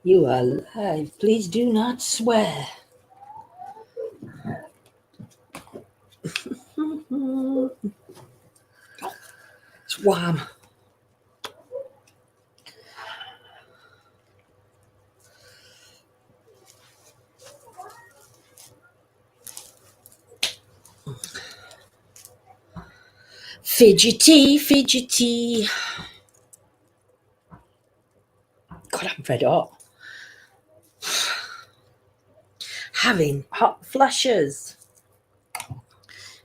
You are live. Please do not swear. It's warm. Fidgety, fidgety. God, I'm fed up. Having hot flushes.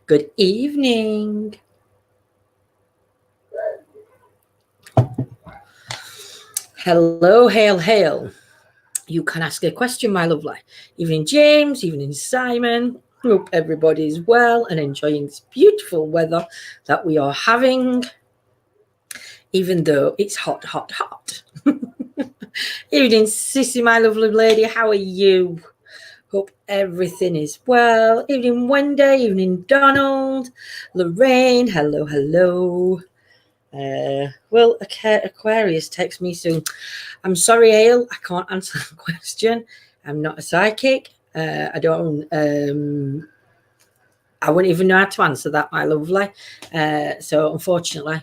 Good evening. Hello, hail, hail. You can ask a question, my lovely. Evening, James. Evening, Simon. Hope everybody's well and enjoying this beautiful weather that we are having, even though it's hot, hot, hot. Evening, Sissy, my lovely lady. How are you? Hope everything is well. Evening, Wendy. Evening, Donald. Lorraine. Hello, hello. Will Aquarius text me soon. I'm sorry, Ale. I can't answer the question. I'm not a psychic. I don't. I wouldn't even know how to answer that, my lovely. So unfortunately,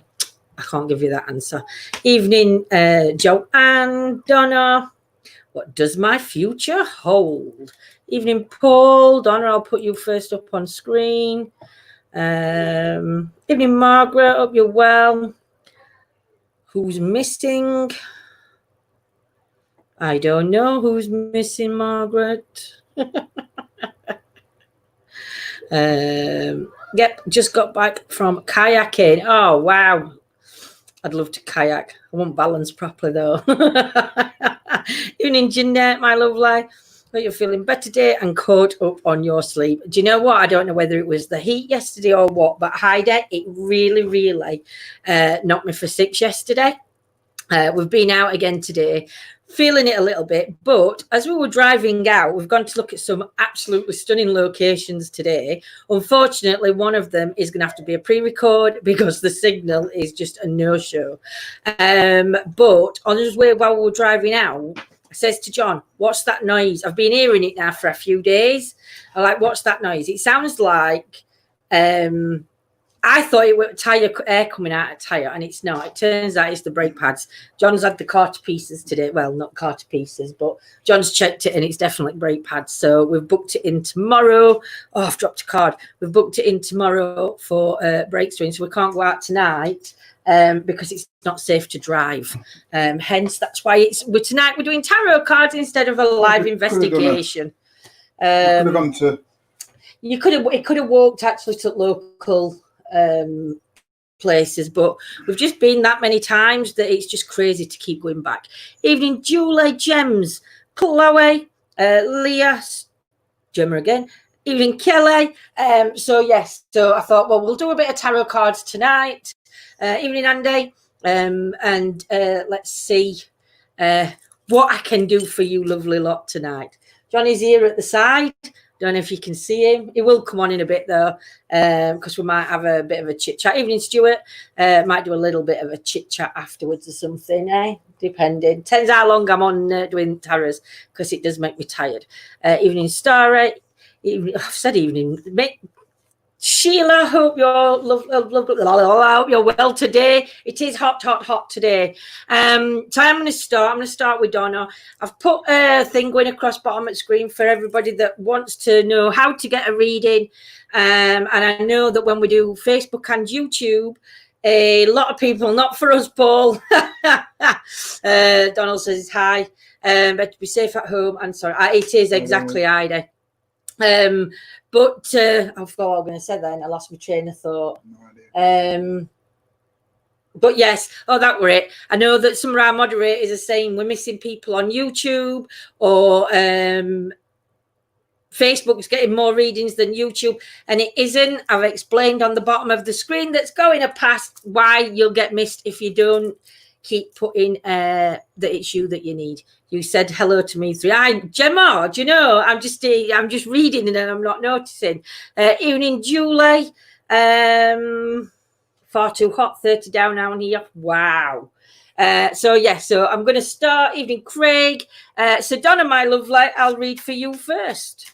I can't give you that answer. Evening, Joanne, Donna. What does my future hold? Evening, Paul. Donna, I'll put you first up on screen. Evening, Margaret. Hope you're well. Who's missing? I don't know who's missing, Margaret. Yep, just got back from kayaking. Oh, wow. I'd love to kayak. I won't balance properly, though. Evening, Jeanette, my lovely. Hope you're feeling better today and caught up on your sleep. Do you know what? I don't know whether it was the heat yesterday or what, but Heidi, it really, really knocked me for 6 yesterday. We've been out again today, feeling it a little bit, but as we were driving out, we've gone to look at some absolutely stunning locations today. Unfortunately, one of them is going to have to be a pre-record because the signal is just a no-show. But on his way while we were driving out, I says to John, what's that noise? I've been hearing it now for a few days. I'm like, what's that noise? It sounds like... I thought it was tyre air coming out of tyre, and it's not. It turns out it's the brake pads. John's had the carter pieces today. Well, not carter pieces, but John's checked it, and it's definitely brake pads. So we've booked it in tomorrow. Oh, I've dropped a card. We've booked it in tomorrow for brake swing, so we can't go out tonight because it's not safe to drive. Hence, that's why tonight we're doing tarot cards instead of a live investigation. It could have walked actually to local places, but we've just been that many times that it's just crazy to keep going back. Evening, Julie, Gems, Chloe, Leah, Gemma again. Evening, Kelly. So yes, so I thought, well, we'll do a bit of tarot cards tonight. Evening, Andy, and let's see what I can do for you, lovely lot, tonight. Johnny's here at the side. Don't know if you can see him. He will come on in a bit, though, because we might have a bit of a chit-chat. Evening, Stuart. Might do a little bit of a chit-chat afterwards or something, depending. Depends how long I'm on doing tarots, because it does make me tired. Evening, Starry. I've said evening. Sheila, hope you're hope you're well today. It is hot, hot, hot today. So I'm going to start with Donna. I've put a thing going across bottom of the screen for everybody that wants to know how to get a reading. And I know that when we do Facebook and YouTube, a lot of people, not for us, Paul. Donald says hi. But be safe at home. And sorry, it is exactly Ida. But I forgot what I was going to say then. I lost my train of thought. No idea. But yes, that were it. I know that some of our moderators are saying we're missing people on YouTube, or Facebook's getting more readings than YouTube, and it isn't. I've explained on the bottom of the screen that's going past why you'll get missed if you don't keep putting that it's you that you need. You said hello to me Gemma, do you know, I'm just reading and I'm not noticing. Evening, Julie. Far too hot, 30 down here. Wow. So I'm going to start. Evening, Craig. So Donna, my lovely, I'll read for you first.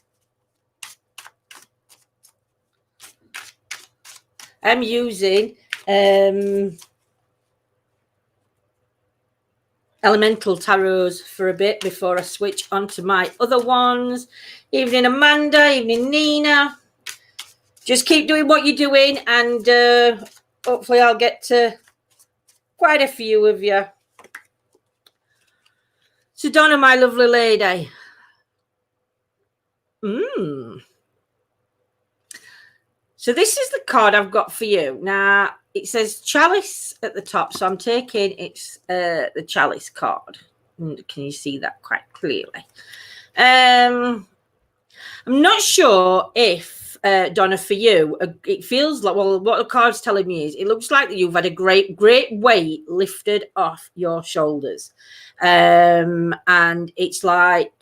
I'm using Elemental Tarots for a bit before I switch onto my other ones. Evening, Amanda. Evening, Nina. Just keep doing what you're doing, and hopefully I'll get to quite a few of you. So Donna, my lovely lady. So this is the card I've got for you. Now, it says chalice at the top, so I'm taking it's the chalice card. Can you see that quite clearly? I'm not sure if, Donna, for you, it feels like, well, what the card's telling me is it looks like that you've had a great weight lifted off your shoulders. And it's like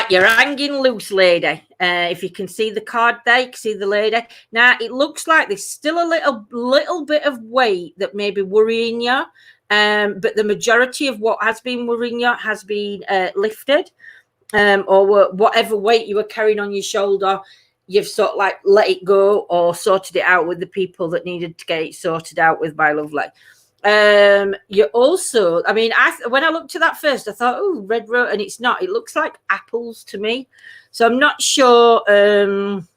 you're hanging loose, lady. If you can see the card there, you can see the lady. Now, it looks like there's still a little bit of weight that may be worrying you. But the majority of what has been worrying you has been lifted. Or whatever weight you were carrying on your shoulder, you've sort of like let it go or sorted it out with the people that needed to get it sorted out with, my lovely. You also, I mean, when I looked at that first, I thought, oh, red rose, and it's not. It looks like apples to me. So I'm not sure. I'm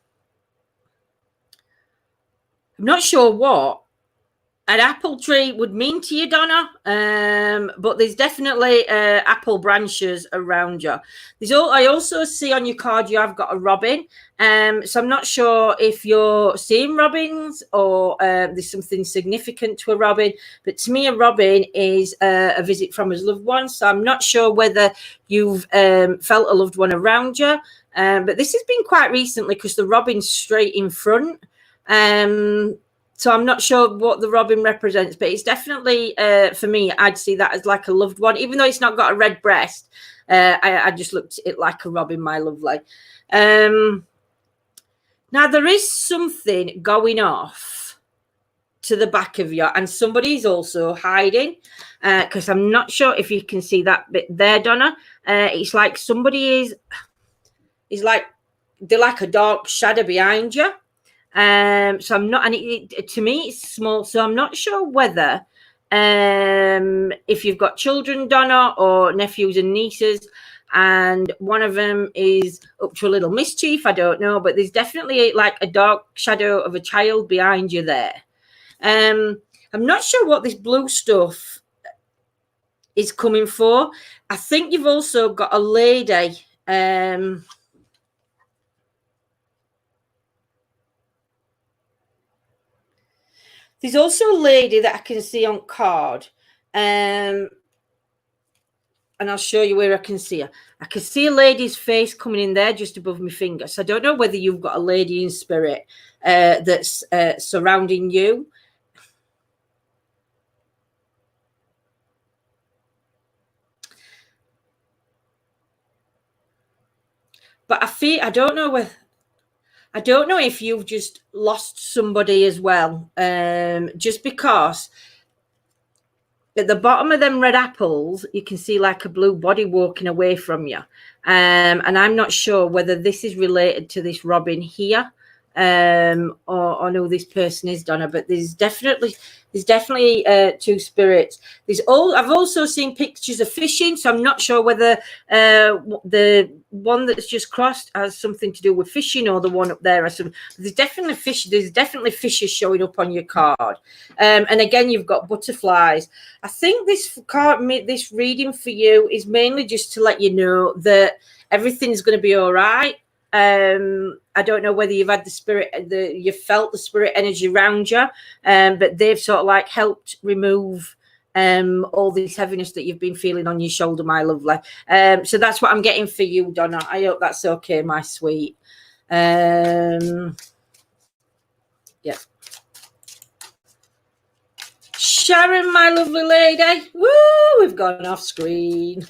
not sure what an apple tree would mean to you, Donna. But there's definitely apple branches around you. I also see on your card you have got a robin. So I'm not sure if you're seeing robins or there's something significant to a robin. But to me, a robin is a visit from a loved one. So I'm not sure whether you've felt a loved one around you. But this has been quite recently because the robin's straight in front. So I'm not sure what the robin represents, but it's definitely, for me, I'd see that as like a loved one, even though it's not got a red breast. I just looked at it like a robin, my lovely. Now, there is something going off to the back of you, and somebody's also hiding, because I'm not sure if you can see that bit there, Donna. It's like somebody is like, they're like a dark shadow behind you. So I'm not, and to me it's small, so I'm not sure whether if you've got children, Donna, or nephews and nieces, and one of them is up to a little mischief, I don't know, but there's definitely like a dark shadow of a child behind you there. I'm not sure what this blue stuff is coming for. I think you've also got a lady, there's also a lady that I can see on card, and I'll show you where I can see her. I can see a lady's face coming in there just above my finger. So I don't know whether you've got a lady in spirit that's surrounding you. But I don't know if you've just lost somebody as well, just because at the bottom of them red apples, you can see like a blue body walking away from you. And I'm not sure whether this is related to this robin here, or who this person is, Donna, but there's definitely two spirits. I've also seen pictures of fishing, so I'm not sure whether the one that's just crossed has something to do with fishing, or the one up there has some. There's definitely fishes showing up on your card, and again you've got butterflies. I think this reading for you is mainly just to let you know that everything's going to be all right. I don't know whether you've had you felt the spirit energy around you, but they've sort of like helped remove all this heaviness that you've been feeling on your shoulder, my lovely. So that's what I'm getting for you, Donna. I hope that's okay, my sweet. Yeah. Sharon, my lovely lady. Woo, we've gone off screen.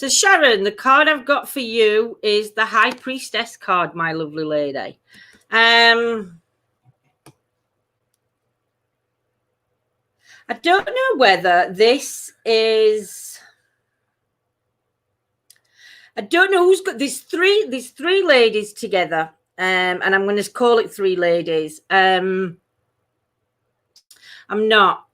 So Sharon, the card I've got for you is the High Priestess card, my lovely lady. I don't know whether this is... I don't know who's got these three ladies together. And I'm going to call it three ladies. I'm not.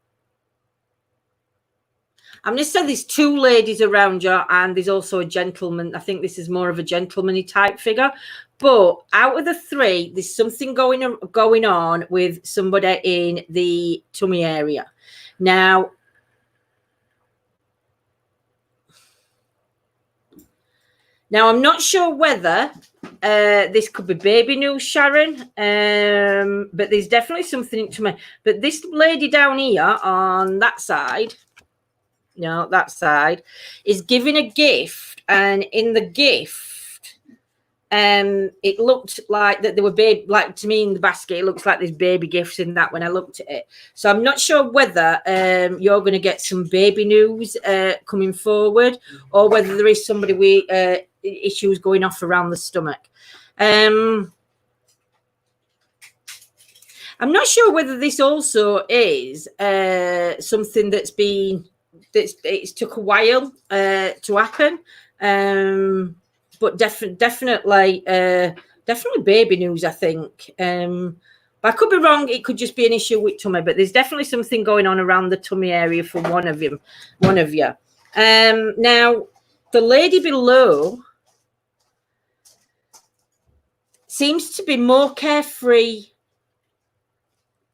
I'm going to say there's two ladies around you, and there's also a gentleman. I think this is more of a gentleman-y type figure. But out of the three, there's something going on with somebody in the tummy area. Now, I'm not sure whether this could be baby news, Sharon, but there's definitely something to me. But this lady down here on that side, no, that side, is giving a gift, and in the gift, it looked like that there were baby, like to me in the basket, it looks like there's baby gifts in that when I looked at it. So I'm not sure whether you're going to get some baby news coming forward, or whether there is somebody with issues going off around the stomach. I'm not sure whether this also is something that's been... It's took a while to happen, but definitely baby news, I think. But I could be wrong. It could just be an issue with tummy, but there's definitely something going on around the tummy area for one of you. Now, the lady below seems to be more carefree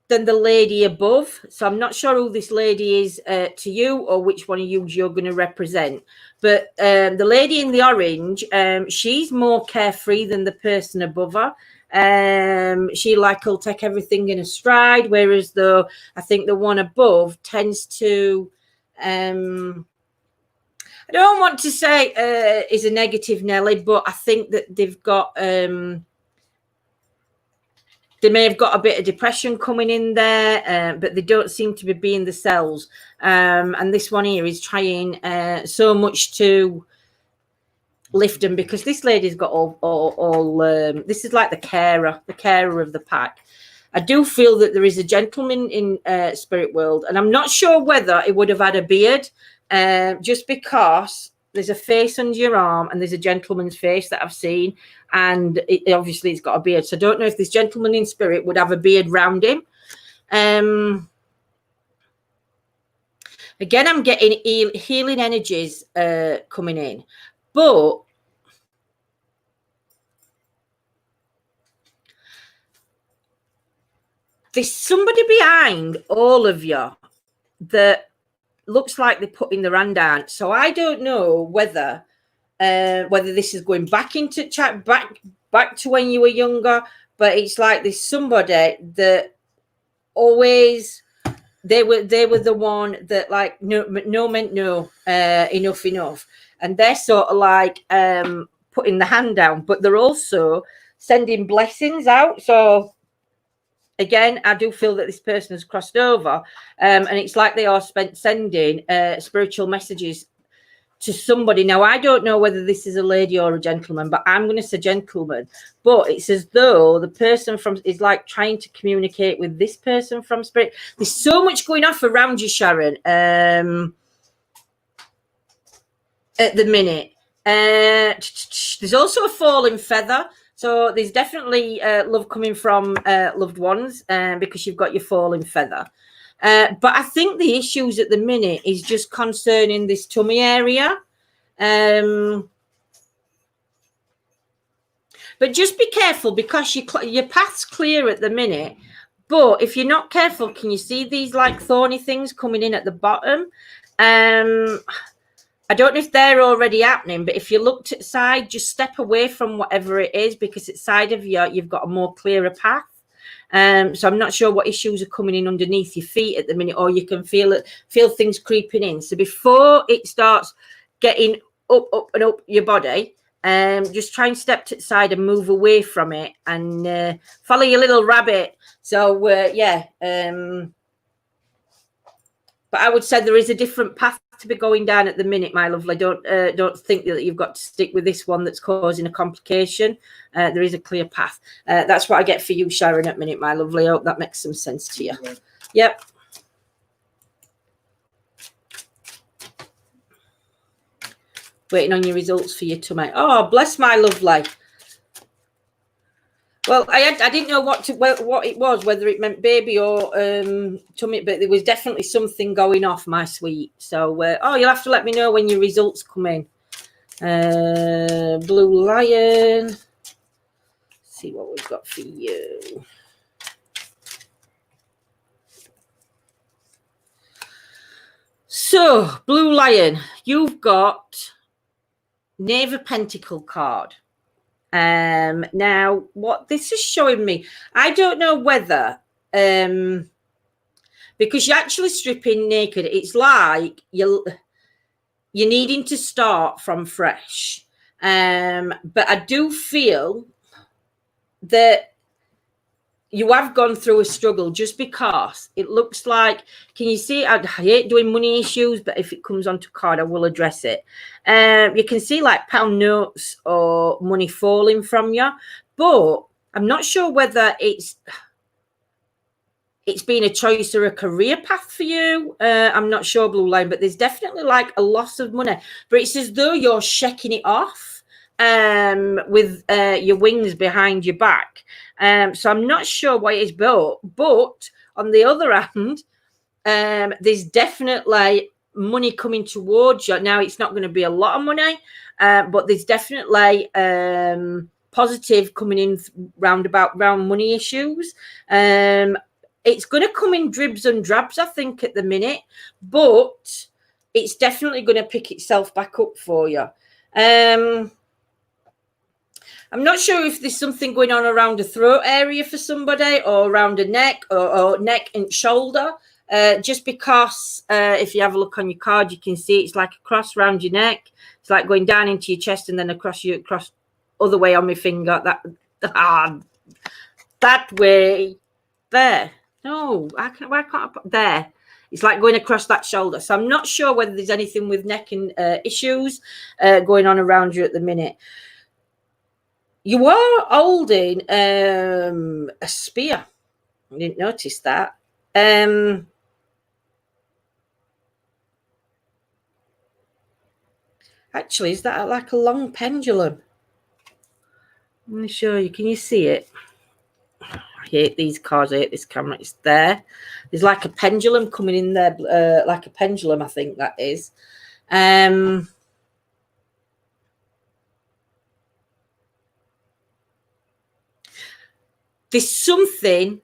than the lady above. So I'm not sure who this lady is to you, or which one of you you're going to represent. But the lady in the orange, she's more carefree than the person above her. She will take everything in a stride, whereas though I think the one above tends to... I don't want to say is a negative Nelly, but I think that they've got... they may have got a bit of depression coming in there, but they don't seem to be being themselves. And this one here is trying so much to lift them, because this lady's got all this is like the carer of the pack. I do feel that there is a gentleman in spirit world, and I'm not sure whether it would have had a beard, just because there's a face under your arm and there's a gentleman's face that I've seen, and obviously he's got a beard. So I don't know if this gentleman in spirit would have a beard round him. Again, I'm getting healing energies coming in, but there's somebody behind all of you that looks like they're putting their hand down. So I don't know whether this is going back into chat, back to when you were younger, but it's like there's somebody that always they were the one that like no meant no, enough, and they're sort of like putting the hand down, but they're also sending blessings out. So again, I do feel that this person has crossed over, and it's like they are sending spiritual messages to somebody. Now, I don't know whether this is a lady or a gentleman, but I'm going to say gentleman. But it's as though the person is like trying to communicate with this person from spirit. There's so much going off around you, Sharon, at the minute. There's also a falling feather. So there's definitely love coming from loved ones, because you've got your falling feather. But I think the issues at the minute is just concerning this tummy area. But just be careful, because your path's clear at the minute. But if you're not careful, can you see these like thorny things coming in at the bottom? I don't know if they're already happening, but if you look to the side, just step away from whatever it is, because it's side of you, you've got a more clearer path. So I'm not sure what issues are coming in underneath your feet at the minute, or you can feel things creeping in. So before it starts getting up and up your body, just try and step to the side and move away from it, and follow your little rabbit. So yeah. But I would say there is a different path to be going down at the minute, my lovely. Don't think that you've got to stick with this one that's causing a complication. There is a clear path. That's what I get for you, Sharon, at the minute, my lovely. I hope that makes some sense to you. Yep. Waiting on your results for your tummy. Oh, bless my lovely. Well, I didn't know what it was, whether it meant baby or tummy, but there was definitely something going off, my sweet. So, you'll have to let me know when your results come in. Blue Lion. Let's see what we've got for you. So, Blue Lion, you've got Knave of Pentacle card. Now what this is showing me, I don't know whether because you're actually stripping naked, it's like you're needing to start from fresh. But I do feel that you have gone through a struggle, just because it looks like, can you see, I hate doing money issues, but if it comes onto card, I will address it. You can see like pound notes or money falling from you, but I'm not sure whether it's been a choice or a career path for you. I'm not sure, Blue Line, but there's definitely like a loss of money, but it's as though you're shaking it off with your wings behind your back. So I'm not sure what it is, but on the other hand, there's definitely money coming towards you. Now, it's not going to be a lot of money, but there's definitely positive coming in round money issues. It's going to come in dribs and drabs, I think, at the minute, but it's definitely going to pick itself back up for you. I'm not sure if there's something going on around the throat area for somebody, or around the neck, or neck and shoulder. Just because if you have a look on your card, you can see it's like a cross around your neck. It's like going down into your chest and then across other way on my finger. That way. There. No, why can't I put there? It's like going across that shoulder. So I'm not sure whether there's anything with neck and issues going on around you at the minute. You are holding a spear. I didn't notice that. Actually, is that like a long pendulum? Let me show you. Can you see it? I hate these cards. I hate this camera. It's there. There's like a pendulum coming in there, like a pendulum, I think that is. There's something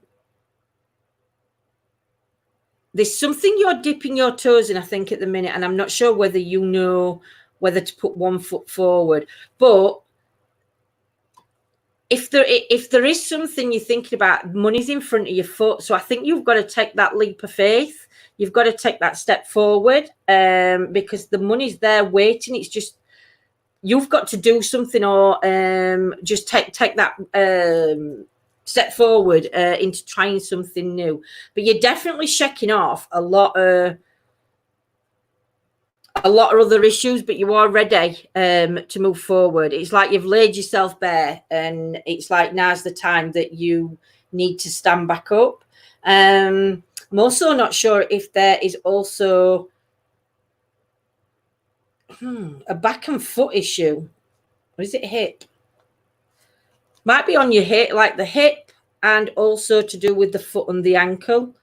you're dipping your toes in, I think, at the minute, and I'm not sure whether you know whether to put one foot forward. But if there is something you're thinking about, money's in front of your foot. So I think you've got to take that leap of faith. You've got to take that step forward, because the money's there waiting. It's just you've got to do something, or just take that step forward into trying something new. But you're definitely shaking off a lot of other issues, but you are ready to move forward. It's like you've laid yourself bare, and it's like now's the time that you need to stand back up. I'm also not sure if there is also a back and foot issue. Or is it hip? Might be on your hip, like the hip, and also to do with the foot and the ankle.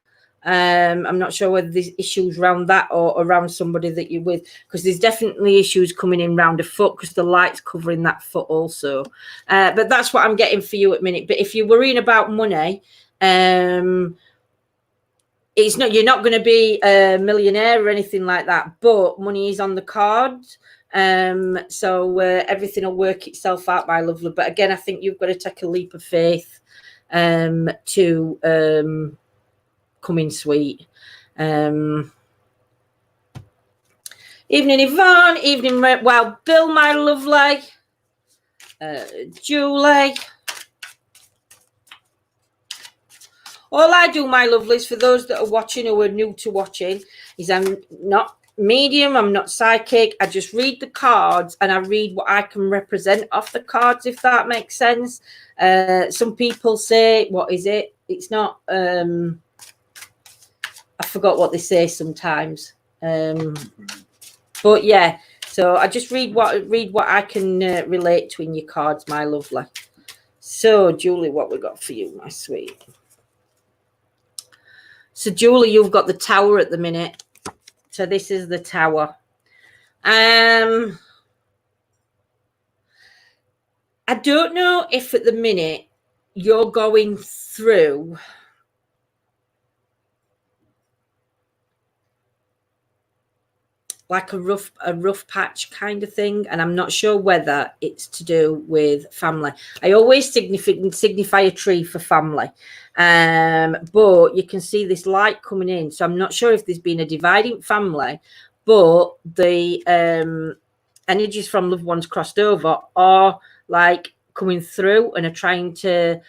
I'm not sure whether there's issues around that or around somebody that you're with, because there's definitely issues coming in around a foot, because the light's covering that foot also. But that's what I'm getting for you at the minute. But if you're worrying about money, it's not, you're not going to be a millionaire or anything like that, but money is on the cards. So everything will work itself out, my lovely. But again, I think you've got to take a leap of faith to come in sweet. Evening, Yvonne. Evening, Wild Bill, my lovely. Julie. All I do, my lovelies, for those that are watching or are new to watching, is I'm not medium, I'm not psychic. I just read the cards and I read what I can represent off the cards, if that makes sense. Some people say, what is it? It's not, I forgot what they say sometimes. But yeah, so I just read what I can relate to in your cards, my lovely. So, Julie, what we got for you, my sweet? So, Julie, you've got the Tower at the minute. So this is the Tower. I don't know if at the minute you're going through like a rough patch kind of thing, and I'm not sure whether it's to do with family. I always signify a tree for family, but you can see this light coming in, so I'm not sure if there's been a dividing family, but the energies from loved ones crossed over are like coming through and are trying to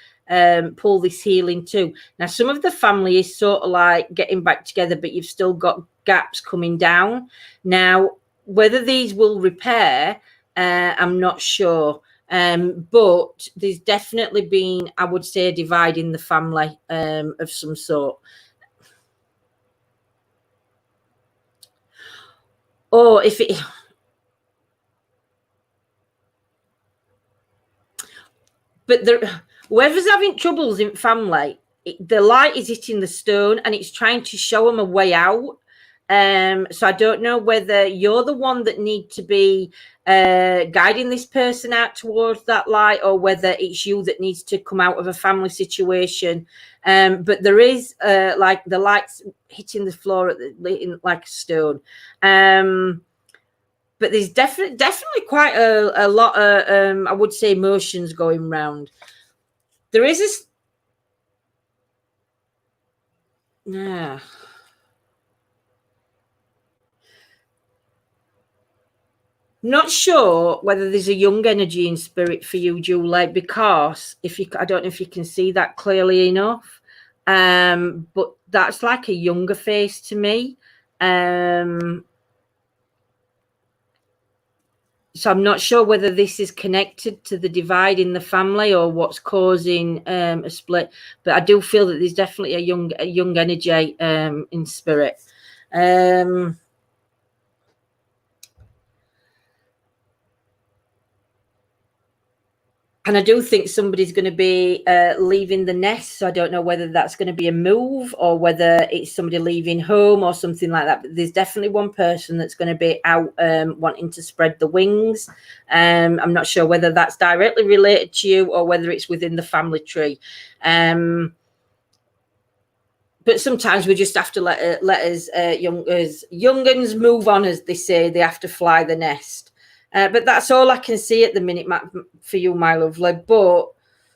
pull this healing too. Now, some of the family is sort of like getting back together, but you've still got gaps coming down. Now, whether these will repair, I'm not sure. But there's definitely been, I would say, a divide in the family of some sort. Or if it... But whoever's having troubles in family, the light is hitting the stone and it's trying to show them a way out. So I don't know whether you're the one that need to be guiding this person out towards that light, or whether it's you that needs to come out of a family situation. But there is like the lights hitting the floor like a stone. But there's definitely quite a lot of, I would say, emotions going round. There is this... Yeah. Not sure whether there's a young energy in spirit for you, Julie, because I don't know if you can see that clearly enough, but that's like a younger face to me. So I'm not sure whether this is connected to the divide in the family or what's causing a split, but I do feel that there's definitely a young energy in spirit. And I do think somebody's going to be leaving the nest. So I don't know whether that's going to be a move or whether it's somebody leaving home or something like that. But there's definitely one person that's going to be out wanting to spread the wings. I'm not sure whether that's directly related to you or whether it's within the family tree. But sometimes we just have to let us young'uns move on, as they say. They have to fly the nest. But that's all I can see at the minute for you, my lovely. But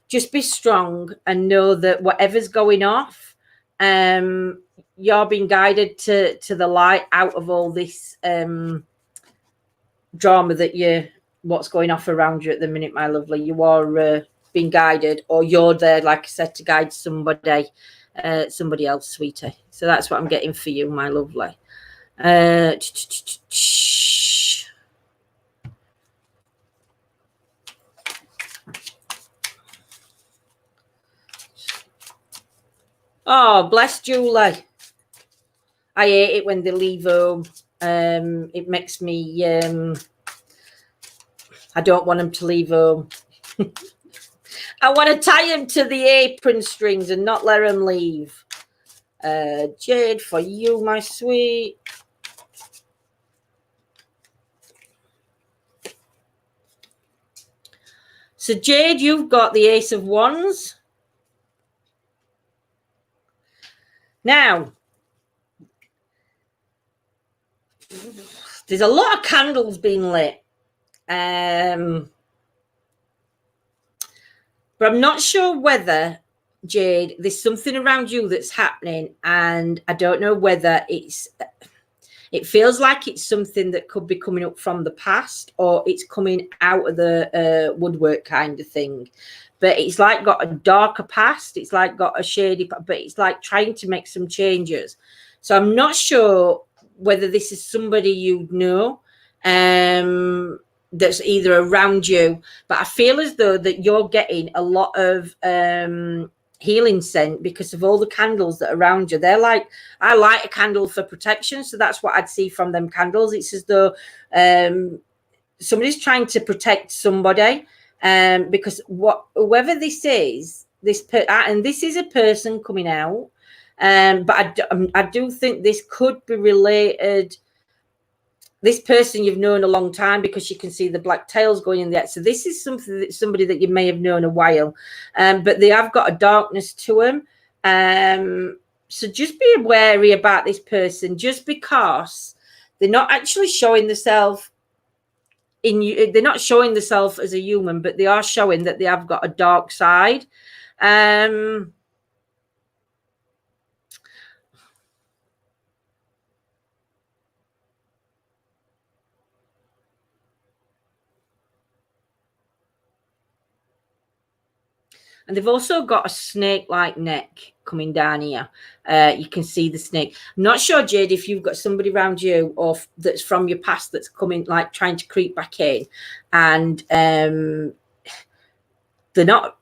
just be strong and know that whatever's going off, you're being guided to the light out of all this drama what's going off around you at the minute, my lovely. You are being guided, or you're there, like I said, to guide somebody else, sweetie. So that's what I'm getting for you, my lovely. Oh, bless Julie. I hate it when they leave home. It makes me... I don't want them to leave home. I want to tie them to the apron strings and not let them leave. Jade, for you, my sweet. So, Jade, you've got the Ace of Wands. Now, there's a lot of candles being lit. But I'm not sure whether, Jade, there's something around you that's happening, and I don't know whether it feels like it's something that could be coming up from the past, or it's coming out of the woodwork kind of thing. But it's like got a darker past. It's like got a shady, but it's like trying to make some changes. So I'm not sure whether this is somebody you know that's either around you, but I feel as though that you're getting a lot of healing scent because of all the candles that are around you. They're like, I light a candle for protection, so that's what I'd see from them candles. It's as though somebody's trying to protect somebody, because whoever this is, and this is a person coming out, but I do think this could be related. This person you've known a long time, because you can see the black tails going in there. So this is somebody that you may have known a while, but they have got a darkness to them. So just be wary about this person, just because they're not actually showing themselves in you. They're not showing themselves as a human, but they are showing that they have got a dark side. And they've also got a snake-like neck coming down here. You can see the snake. I'm not sure, Jade, if you've got somebody around you or that's from your past that's coming, like trying to creep back in. And they're not,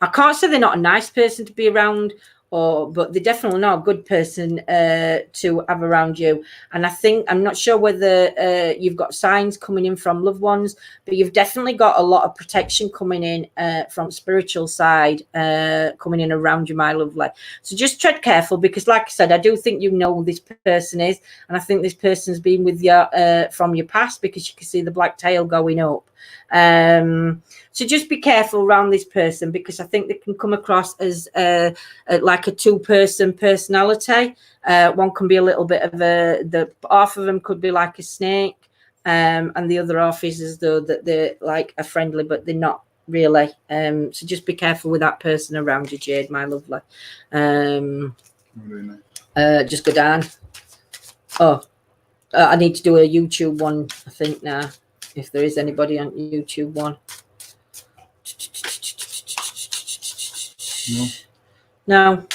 I can't say they're not a nice person to be around, but they're definitely not a good person to have around you. And I'm not sure whether you've got signs coming in from loved ones, but you've definitely got a lot of protection coming in from spiritual side coming in around you, my lovely. So just tread careful, because like I said, I do think you know who this person is, and I think this person's been with you from your past, because you can see the black tail going up. So just be careful around this person, because I think they can come across as like a two-person personality. One can be a little bit of the half of them could be like a snake, and the other half is as though that they're like a friendly, but they're not really. So just be careful with that person around you, Jade, my lovely. Just go down. I need to do a YouTube one, I think, now, if there is anybody on YouTube one. No.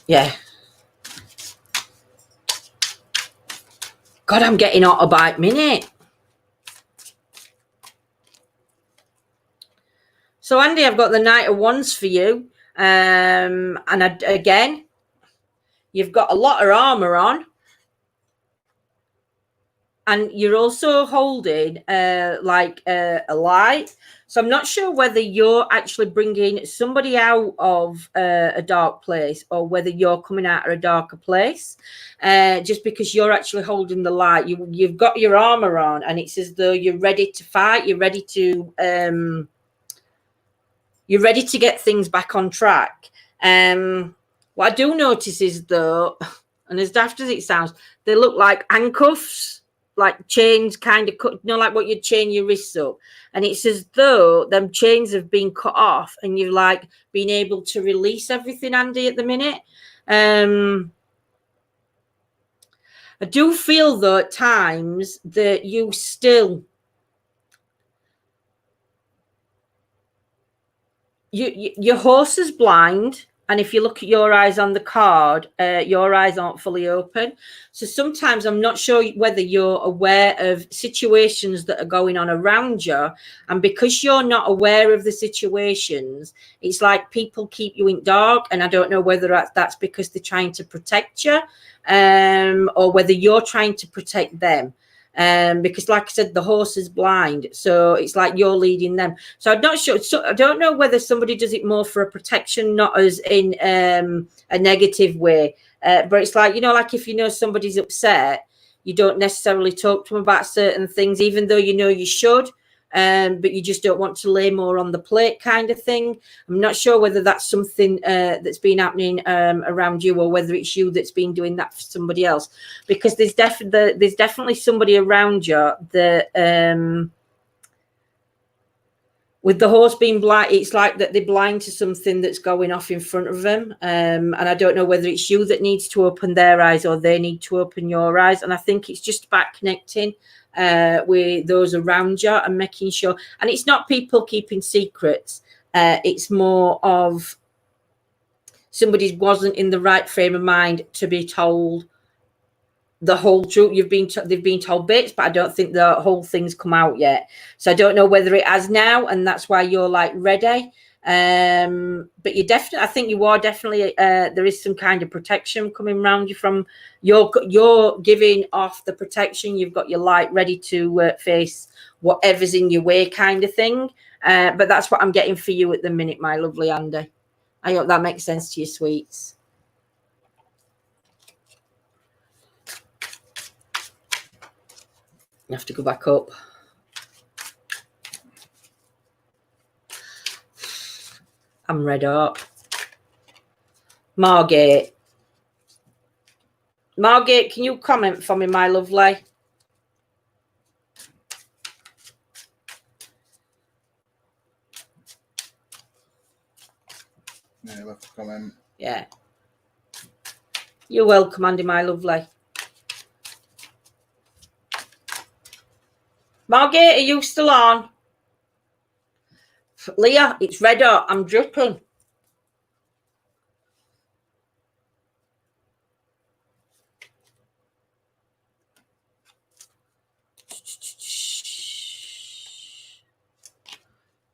Yeah. God, I'm getting out about minute. So, Andy, I've got the Knight of Wands for you. And again, you've got a lot of armor on. And you're also holding like a light. So I'm not sure whether you're actually bringing somebody out of a dark place, or whether you're coming out of a darker place. Just because you're actually holding the light, you've got your armor on, and it's as though you're ready to fight. You're ready to get things back on track. What I do notice is, though, and as daft as it sounds, they look like handcuffs, like chains kind of cut, like what you'd chain your wrists up. And it's as though them chains have been cut off, and you've like been able to release everything, Andy, at the minute. I do feel, though, at times that you still, your horse is blind. And if you look at your eyes on the card, your eyes aren't fully open. So sometimes I'm not sure whether you're aware of situations that are going on around you. And because you're not aware of the situations, it's like people keep you in dark. And I don't know whether that's because they're trying to protect you, or whether you're trying to protect them. Because like I said, the horse is blind, so it's like you're leading them. So I'm not sure. So I don't know whether somebody does it more for a protection, not as in a negative way. But it's like, like if somebody's upset, you don't necessarily talk to them about certain things, even though you should. But you just don't want to lay more on the plate, kind of thing. I'm not sure whether that's something that's been happening around you, or whether it's you that's been doing that for somebody else. Because there's definitely somebody around you that with the horse being blind, it's like that they're blind to something that's going off in front of them. And I don't know whether it's you that needs to open their eyes or they need to open your eyes. And I think it's just about connecting with those around you and making sure. And it's not people keeping secrets. It's more of somebody wasn't in the right frame of mind to be told the whole truth. They've been told bits, but I don't think the whole thing's come out yet. So I don't know whether it has now, and that's why you're like ready. But you definitely, I think you are definitely. There is some kind of protection coming around you from you're giving off the protection. You've got your light ready to face whatever's in your way, kind of thing. But that's what I'm getting for you at the minute, my lovely Andy. I hope that makes sense to you, sweets. You have to go back up. I'm red up. Margaret, can you comment for me, my lovely? Yeah, left a comment. Yeah. You're welcome, Andy, my lovely. Margaret, are you still on? Leah, it's red up. I'm dripping.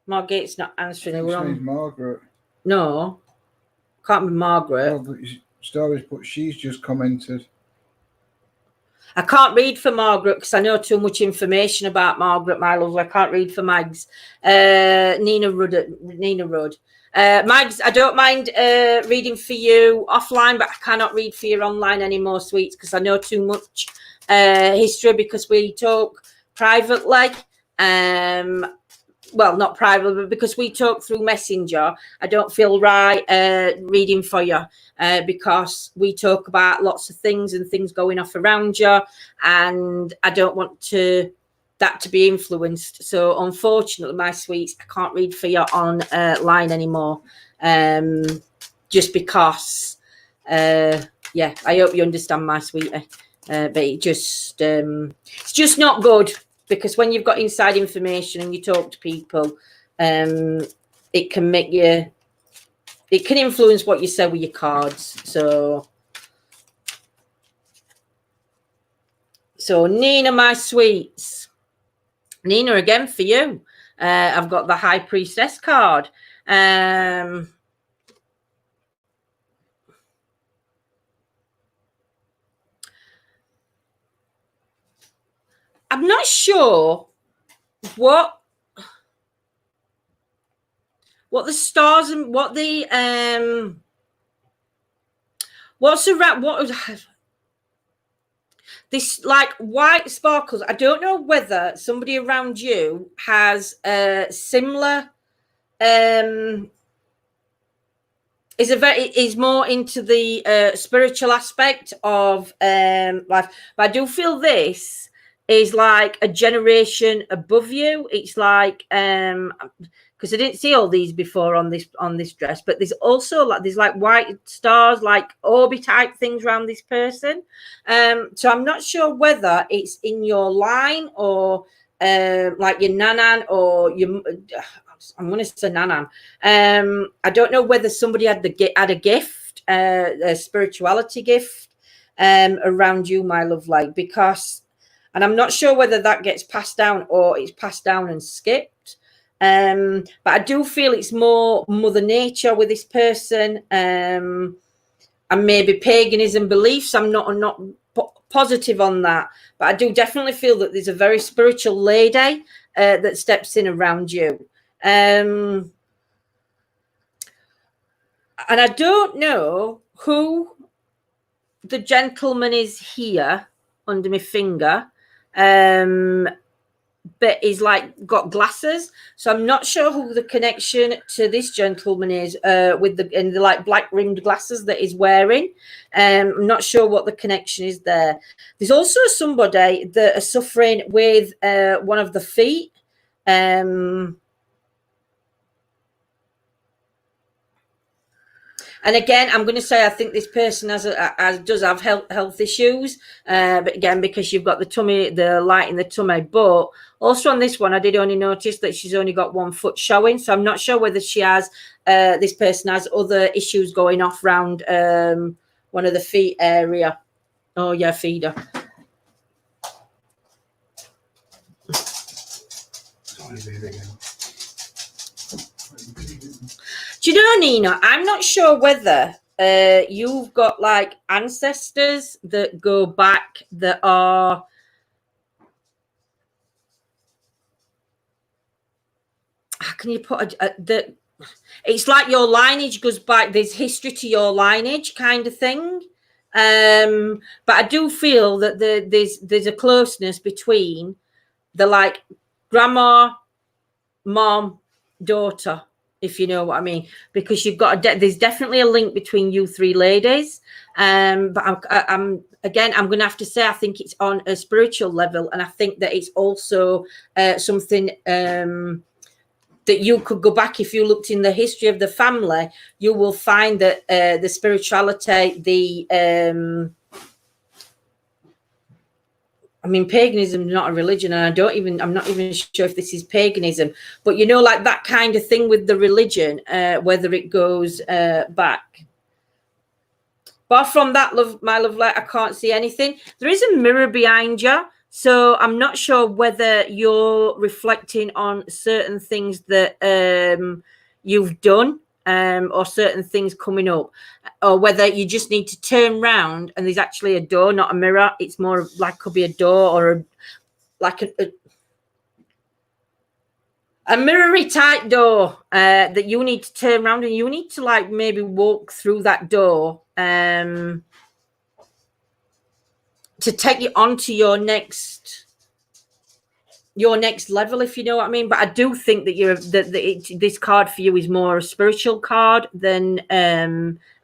Margaret's not answering. Margaret. No, can't be Margaret. Oh, but Stories, but she's just commented. I can't read for Margaret because I know too much information about Margaret, my love. I can't read for Mags. Nina Rudd. Mags, I don't mind reading for you offline, but I cannot read for you online anymore, sweets, because I know too much history because we talk privately. Well, not private, but because we talk through Messenger, I don't feel right reading for you because we talk about lots of things and things going off around you, and I don't want that to be influenced. So unfortunately, my sweets, I can't read for you on line anymore, just because, yeah, I hope you understand, my sweetie, but it's just not good. Because when you've got inside information and you talk to people, it can influence what you say with your cards. So Nina, my sweets. Nina, again for you. I've got the High Priestess card. I'm not sure what the stars and what the what's around what this like white sparkles. I don't know whether somebody around you has similar is more into the spiritual aspect of life, but I do feel this is like a generation above you. It's like because I didn't see all these before on this dress, but there's also like there's like white stars, like orby type things around this person. So I'm not sure whether it's in your line or like your nanan or your. I'm going to say nanan. I don't know whether somebody had a gift, a spirituality gift around you, my love, like because. And I'm not sure whether that gets passed down or it's passed down and skipped. But I do feel it's more Mother Nature with this person, and maybe paganism beliefs. I'm not positive on that, but I do definitely feel that there's a very spiritual lady that steps in around you. And I don't know who the gentleman is here under my finger. But he's like got glasses, so I'm not sure who the connection to this gentleman is with the like black rimmed glasses that he's wearing. I'm not sure what the connection is there. There's also somebody that are suffering with one of the feet. And again, I'm going to say I think this person does have health issues, but again, because you've got the light in the tummy. But also on this one, I did only notice that she's only got 1 foot showing, so I'm not sure whether she has. This person has other issues going off round one of the feet area. Oh yeah, feeder. Do you know, Nina, I'm not sure whether you've got like ancestors that go back that are how can you put that it's like your lineage goes back, there's history to your lineage kind of thing. But I do feel that there's a closeness between the like grandma, mom, daughter, if you know what I mean, because you've got there's definitely a link between you 3 ladies. But I'm going to have to say I think it's on a spiritual level, and I think that it's also something that you could go back. If you looked in the history of the family, you will find that the spirituality, paganism is not a religion, and I'm not even sure if this is paganism, but you know, like that kind of thing with the religion, whether it goes back. But from that, my lovely, I can't see anything. There is a mirror behind you, so I'm not sure whether you're reflecting on certain things that you've done, or certain things coming up, or whether you just need to turn round and there's actually a door, not a mirror. It's more like could be a door or a mirror-y type door that you need to turn around, and you need to like maybe walk through that door to take you onto your next level, if you know what I mean. But I do think that this card for you is more a spiritual card than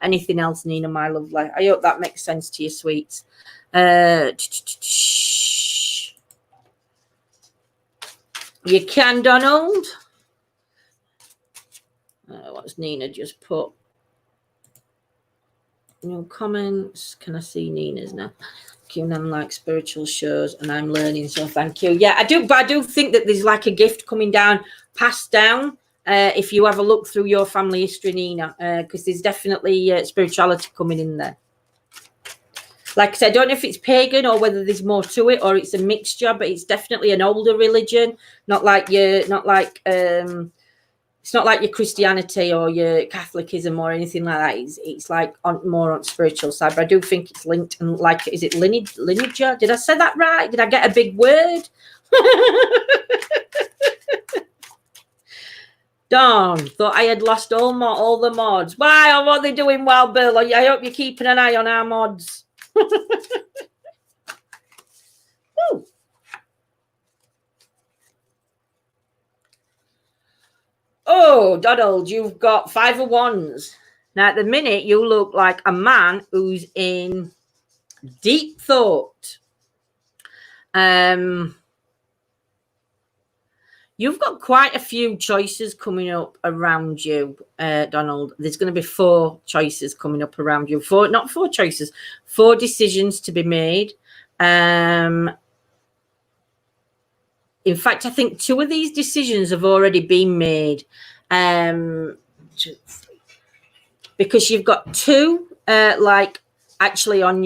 anything else, Nina, my lovely. I hope that makes sense to you, sweets. You can, Donald. What's Nina just put? No comments. Can I see Nina's now? I'm like spiritual shows and I'm learning, so thank you. Yeah, I do, but I do think that there's like a gift coming down, passed down, if you have a look through your family history, Nina, because there's definitely spirituality coming in there. Like I said, I don't know if it's pagan or whether there's more to it or it's a mixture, but it's definitely an older religion, it's not like your Christianity or your Catholicism or anything like that. It's like more on spiritual side, but I do think it's linked. And like, is it lineage? Did I say that right? Did I get a big word? Darn, thought I had lost all the mods. Why? What are they doing well, Bill? I hope you're keeping an eye on our mods. Woo. Oh, Donald, you've got 5 of Wands. Now, at the minute, you look like a man who's in deep thought. You've got quite a few choices coming up around you, Donald. There's going to be 4 choices coming up around you. 4 choices, 4 decisions to be made. In fact, I think 2 of these decisions have already been made, because you've got 2 like actually on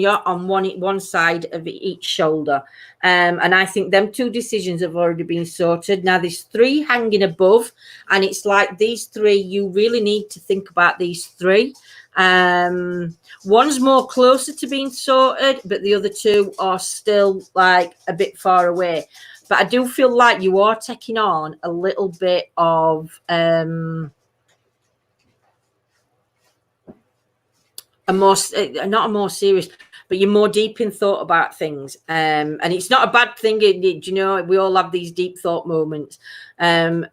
one side of each shoulder, and I think them 2 decisions have already been sorted. Now there's 3 hanging above, and it's like these 3, you really need to think about these 3. One's more closer to being sorted, but the other 2 are still like a bit far away. But I do feel like you are taking on a little bit of not a more serious, but you're more deep in thought about things. And it's not a bad thing. You know, we all have these deep thought moments. But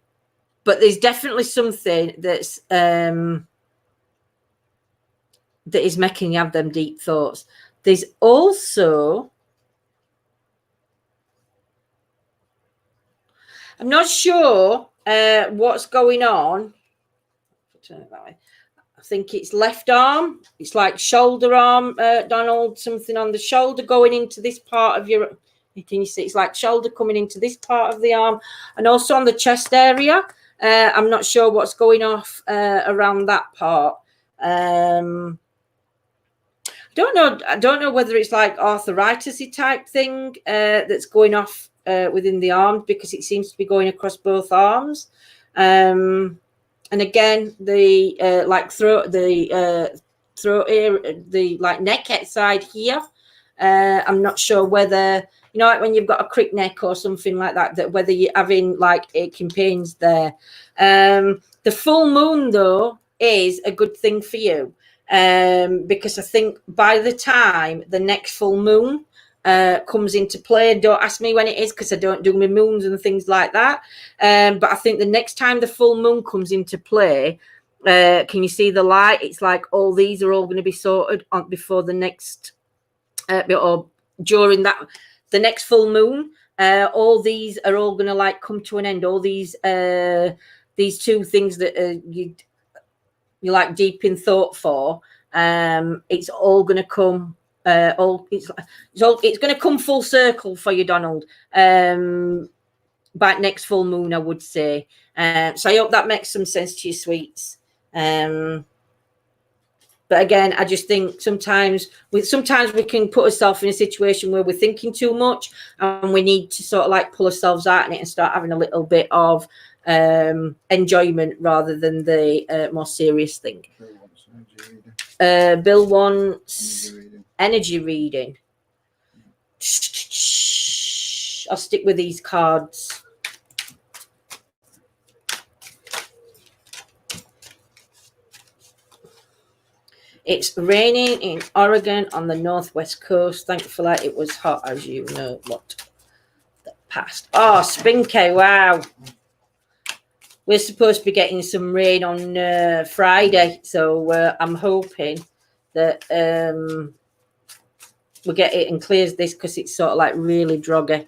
there's definitely something that's that is making you have them deep thoughts. There's also, I'm not sure what's going on. Turn it that way. I think it's left arm. It's like shoulder arm, Donald, something on the shoulder going into this part of your, can you see? It's like shoulder coming into this part of the arm, and also on the chest area. I'm not sure what's going off around that part. I don't know whether it's like arthritis-y type thing that's going off within the arm, because it seems to be going across both arms. And again, the throat area, the like neck side here. I'm not sure whether, you know, like when you've got a crick neck or something like that, that whether you're having like aching pains there. The full moon though is a good thing for you, because I think by the time the next full moon comes into play, don't ask me when it is, because I don't do my moons and things like that, but I think the next time the full moon comes into play, can you see the light? It's like all these are all going to be sorted on before the next or during that the next full moon. All these are all going to like come to an end. All these two things that you're like deep in thought for, it's all going to come. It's going to come full circle for you, Donald, by next full moon, I would say. So I hope that makes some sense to you, sweets. But again, I just think sometimes we can put ourselves in a situation where we're thinking too much, and we need to sort of like pull ourselves out in it and start having a little bit of enjoyment rather than the more serious thing. Bill wants energy reading. I'll stick with these cards. It's raining in Oregon on the northwest coast. Thankfully, it was hot, as you know what that passed. Oh, Spinky, wow. We're supposed to be getting some rain on Friday, so I'm hoping that we'll get it and clears this, because it's sort of like really droggy.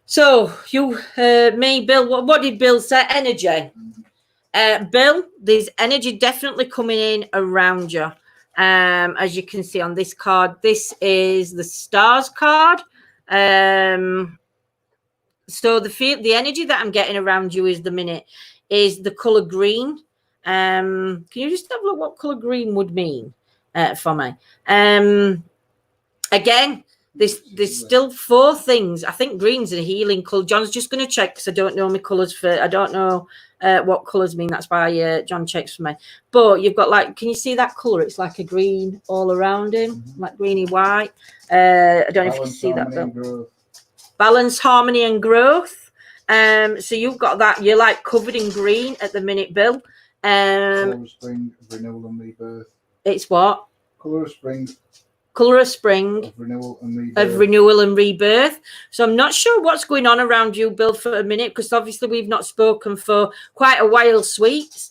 So, me, Bill, what did Bill say? Energy. Bill, there's energy definitely coming in around you. As you can see on this card, this is the stars card. So the energy that I'm getting around you is the color green. Can you just have a look what color green would mean for me? Again, there's still 4 things. I think green's a healing color. John's just going to check, because I don't know my colors I don't know what colors mean. That's why John checks for me. But you've got like, can you see that color? It's like a green all around him, like greeny white. I don't know if you can see that, Bill. Balance, harmony, and growth. So you've got that. You're like covered in green at the minute, Bill. Colour of spring, renewal and rebirth. It's what? Colour of spring. Colour of spring. Of renewal and rebirth. Of renewal and rebirth. So I'm not sure what's going on around you, Bill, for a minute, because obviously we've not spoken for quite a while, sweets.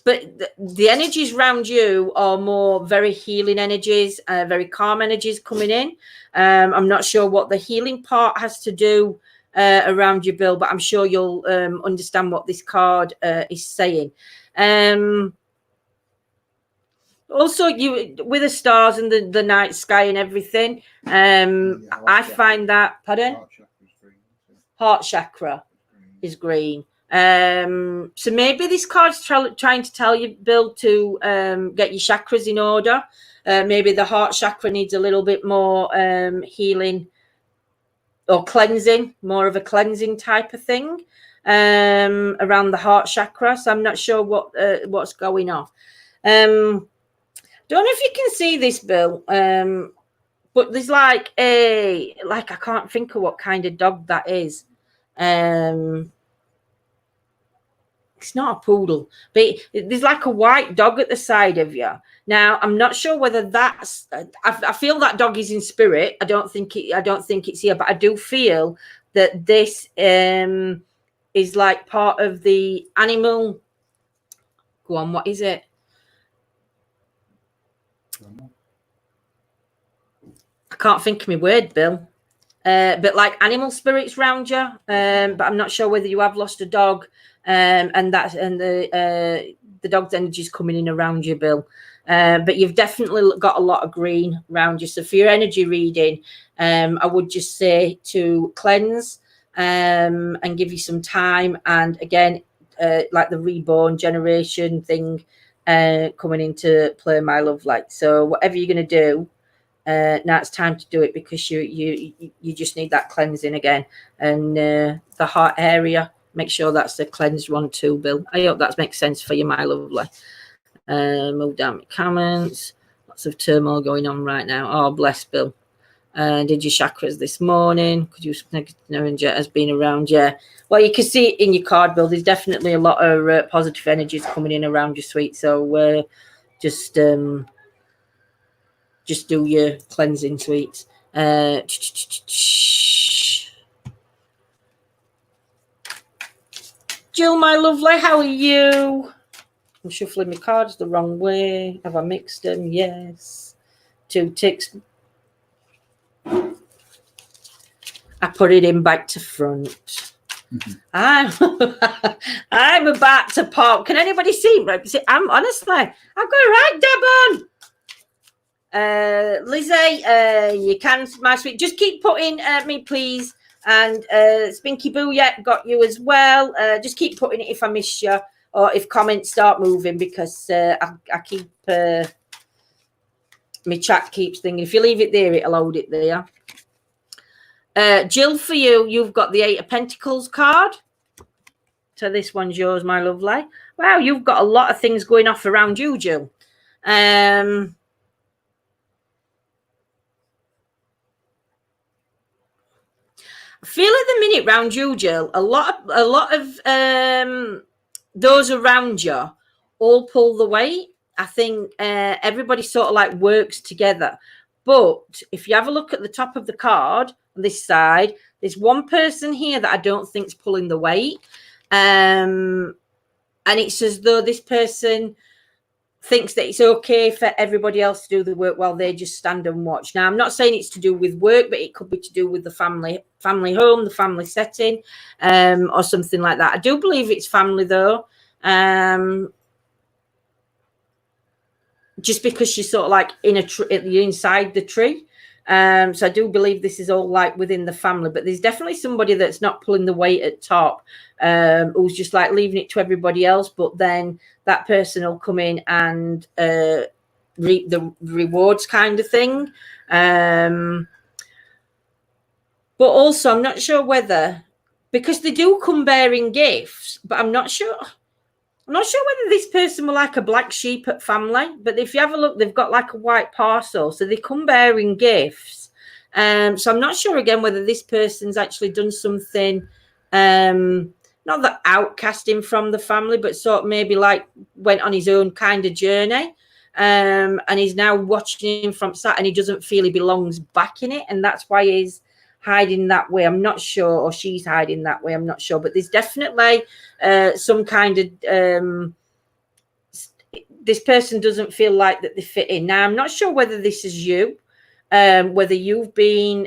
But the energies around you are more very healing energies, very calm energies coming in. I'm not sure what the healing part has to do around you, Bill, but I'm sure you'll understand what this card is saying. Also, you with the stars and the night sky and everything, I find that, pardon? Heart chakra is green. So maybe this card's trying to tell you, Bill, to get your chakras in order. Maybe the heart chakra needs a little bit more healing or cleansing, more of a cleansing type of thing around the heart chakra. So I'm not sure what's going on. Don't know if you can see this, Bill, but there's like I can't think of what kind of dog that is. It's not a poodle, but there's like a white dog at the side of you. Now, I'm not sure whether that's. I feel that dog is in spirit. I don't think it's here, but I do feel that this is like part of the animal. Go on, what is it? I can't think of my word, Bill. but like animal spirits round you. But I'm not sure whether you have lost a dog, and the dog's energy is coming in around you, Bill. But you've definitely got a lot of green around you. So for your energy reading, I would just say to cleanse and give you some time. And again, like the reborn generation thing coming into play, my love. Like, so whatever you're going to do, now it's time to do it, because you just need that cleansing again. And the heart area, make sure that's the cleansed one too, Bill. I hope that makes sense for you, my lovely. Move down my comments. Lots of turmoil going on right now. Oh, bless, Bill. Did your chakras this morning? Could you has been around? Yeah. Well, you can see it in your card, Bill. There's definitely a lot of positive energies coming in around you, sweet. So just do your cleansing, sweets. Jill, my lovely, how are you? I'm shuffling my cards the wrong way. Have I mixed them? Yes. 2 ticks. I put it in back to front. I'm about to pop. Can anybody see? I'm honestly, I've got it right, Deb. Lizzie, you can, my sweet. Just keep putting me, please. And Spinky Boo, yeah, got you as well. Just keep putting it if I miss you, or if comments start moving, because I keep my chat keeps thinking. If you leave it there, it'll hold it there. Jill, for you, you've got the 8 of Pentacles card. So this one's yours, my lovely. Wow, you've got a lot of things going off around you, Jill. I feel at the minute round you, Jill, a lot of those around you all pull the weight. I think everybody sort of like works together. But if you have a look at the top of the card on this side, there's one person here that I don't think's pulling the weight. And it's as though this person thinks that it's okay for everybody else to do the work while they just stand and watch. Now, I'm not saying it's to do with work, but it could be to do with the family home, the family setting, or something like that. I do believe it's family, though. Just because she's sort of like in a you're inside the tree. So I do believe this is all like within the family, but there's definitely somebody that's not pulling the weight at top, who's just like leaving it to everybody else. But then that person will come in and reap the rewards, kind of thing. But also, I'm not sure whether, because they do come bearing gifts, but I'm not sure whether this person were like a black sheep at family, but if you have a look, they've got like a white parcel, so they come bearing gifts. So I'm not sure again whether this person's actually done something, not that outcasting from the family, but sort of maybe like went on his own kind of journey, and he's now watching him from sat, and he doesn't feel he belongs back in it, and that's why he's hiding that way. I'm not sure, or she's hiding that way. I'm not sure, but there's definitely some kind of this person doesn't feel like that they fit in. Now, I'm not sure whether this is you, whether you've been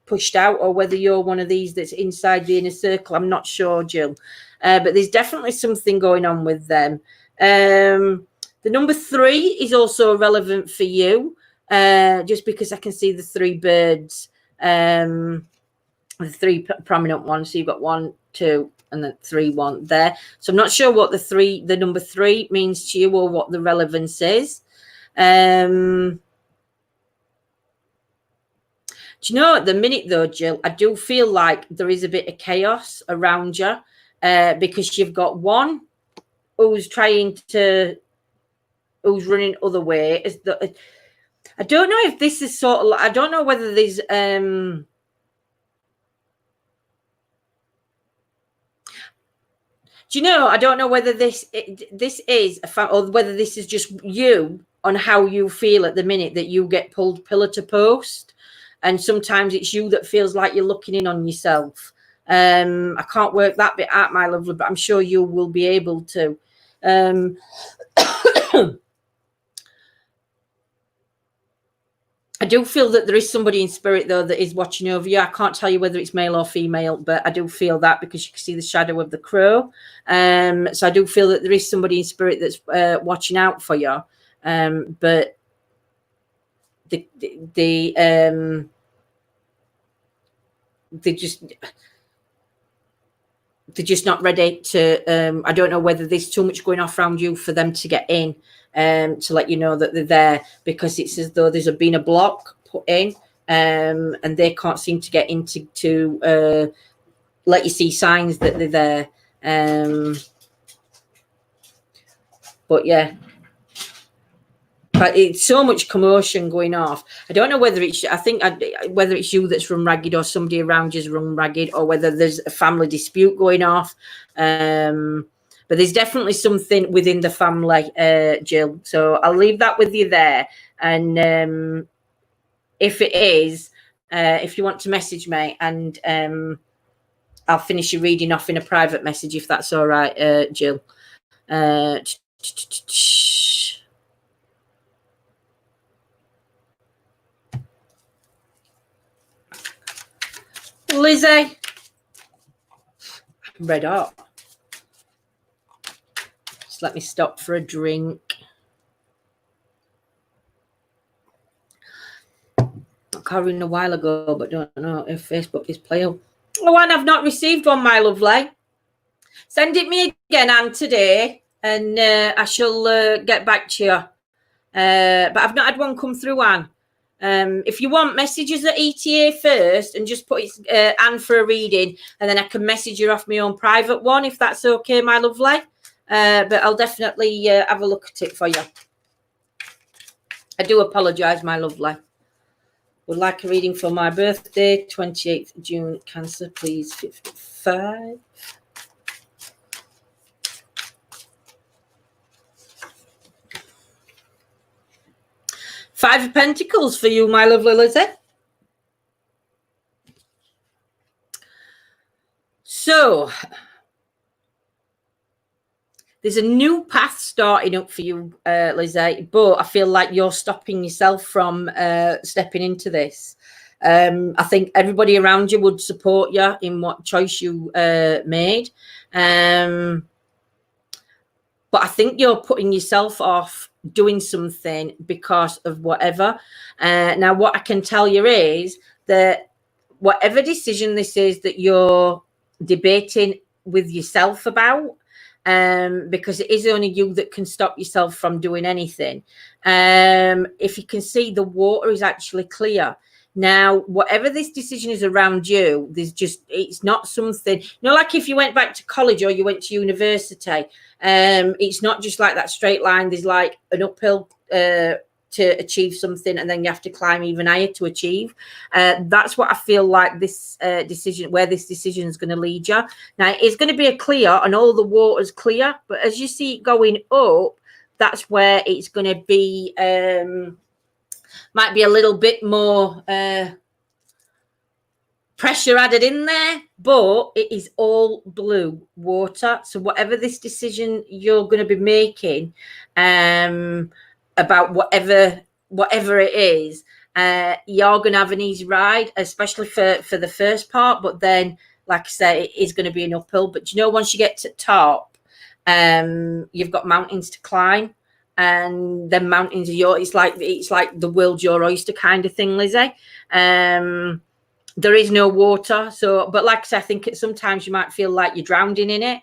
pushed out, or whether you're one of these that's inside the inner circle. I'm not sure, Jill, but there's definitely something going on with them. The number 3 is also relevant for you, just because I can see the 3 birds. The 3 prominent ones. So you've got 1, 2, and then 3, 1 there. So I'm not sure what the number 3 means to you, or what the relevance is. Do you know, at the minute though, Jill, I do feel like there is a bit of chaos around you, because you've got one who's running other way. I don't know if this is sort of, I don't know whether there's do you know, I don't know whether this is or whether this is just you on how you feel at the minute that you get pulled pillar to post, and sometimes it's you that feels like you're looking in on yourself. I can't work that bit out, my lovely, but I'm sure you will be able to. I do feel that there is somebody in spirit, though, that is watching over you. I can't tell you whether it's male or female, but I do feel that because you can see the shadow of the crow. So I do feel that there is somebody in spirit that's watching out for you. But they're just not ready to. I don't know whether there's too much going off around you for them to get in. To let you know that they're there, because it's as though there's been a block put in, and they can't seem to get into to let you see signs that they're there. But yeah, but it's so much commotion going off. I don't know whether it's, whether it's you that's run ragged or somebody around you's run ragged, or whether there's a family dispute going off. But there's definitely something within the family, Jill. So I'll leave that with you there. And if it is, if you want to message me, and I'll finish your reading off in a private message, if that's all right, Jill. Lizzie. Red hot. Let me stop for a drink. I called in a while ago, but don't know if Facebook is playing. Oh, and I've not received one, my lovely. Send it me again, Anne, today, and I shall get back to you. But I've not had one come through, Anne. If you want, messages at ETA first, and just put Anne for a reading, and then I can message you off my own private one, if that's okay, my lovely. But I'll definitely have a look at it for you. I do apologise, my lovely. Would like a reading for my birthday, 28th June, Cancer, please, 55. Five of Pentacles for you, my lovely Lizzie. So there's a new path starting up for you, Lizzie, but I feel like you're stopping yourself from stepping into this. I think everybody around you would support you in what choice you made. But I think you're putting yourself off doing something because of whatever. Now, what I can tell you is that whatever decision this is that you're debating with yourself about, because it is only you that can stop yourself from doing anything. If you can see, the water is actually clear. Now, whatever this decision is around you, it's not something, like if you went back to college or you went to university, it's not just like that straight line. There's like an uphill to achieve something, and then you have to climb even higher to achieve. That's what I feel like this decision is going to lead you. Now, it's going to be a clear, and all the water's clear, but as you see it going up, that's where it's going to be, might be a little bit more pressure added in there, but it is all blue water. So whatever this decision you're going to be making, about whatever it is, you're going to have an easy ride, especially for the first part. But then, like I say, it is going to be an uphill. But once you get to the top, you've got mountains to climb, and then mountains are it's like the world's your oyster kind of thing, Lizzie. There is no water, but like I said, I think sometimes you might feel like you're drowning in it,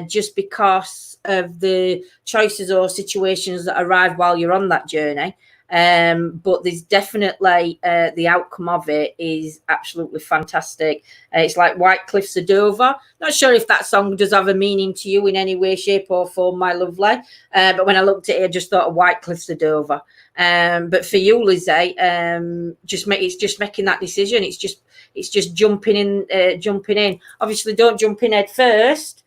just because of the choices or situations that arrive while you're on that journey. But there's definitely the outcome of it is absolutely fantastic. It's like White Cliffs of Dover. Not sure if that song does have a meaning to you in any way, shape or form, my lovely. But when I looked at it, I just thought of White Cliffs of Dover. But for you, Lizzie, it's just making that decision. It's just jumping in. Obviously, don't jump in head first.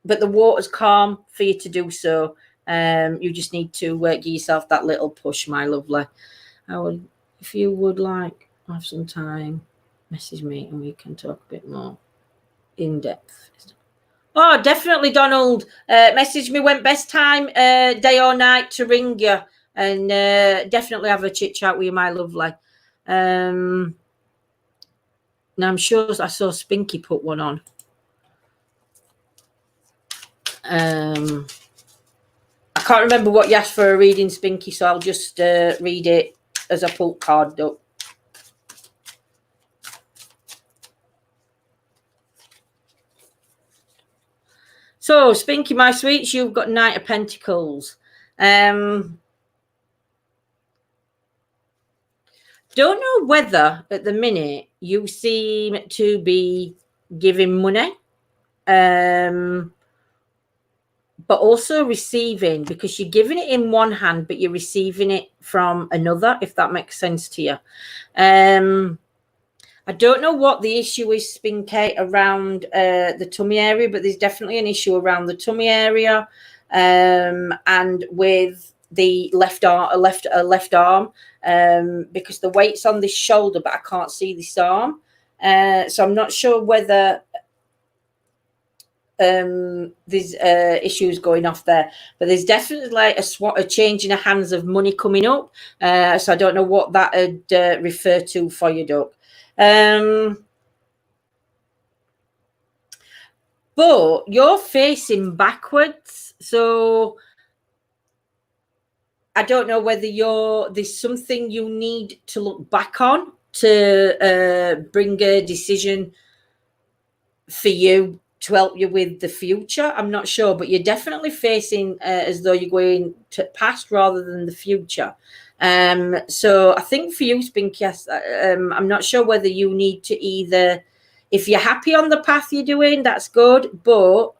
But the water's calm for you to do so. You just need to give yourself that little push, my lovely. If you would like have some time, message me and we can talk a bit more in depth. Oh, definitely, Donald. Message me when best time, day or night, to ring you. and definitely have a chit chat with you, my lovely. Now I'm sure I saw Spinky put one on. I can't remember what you asked for a reading, Spinky, so I'll just read it as I pull card up. So, Spinky, my sweets, you've got Knight of Pentacles. Don't know whether at the minute you seem to be giving money, but also receiving, because you're giving it in one hand, but you're receiving it from another, if that makes sense to you. I don't know what the issue is, Spinky, around the tummy area, but there's definitely an issue around the tummy area, and with the left arm, because the weight's on this shoulder, but I can't see this arm. So I'm not sure whether there's issues going off there, but there's definitely like a change in the hands of money coming up. So I don't know what that would refer to for you, Duck. But you're facing backwards, so I don't know whether there's something you need to look back on to bring a decision for you to help you with the future. I'm not sure, but you're definitely facing as though you're going to past rather than the future. So I think for you, Spinky, I'm not sure whether you need to either, if you're happy on the path you're doing, that's good, but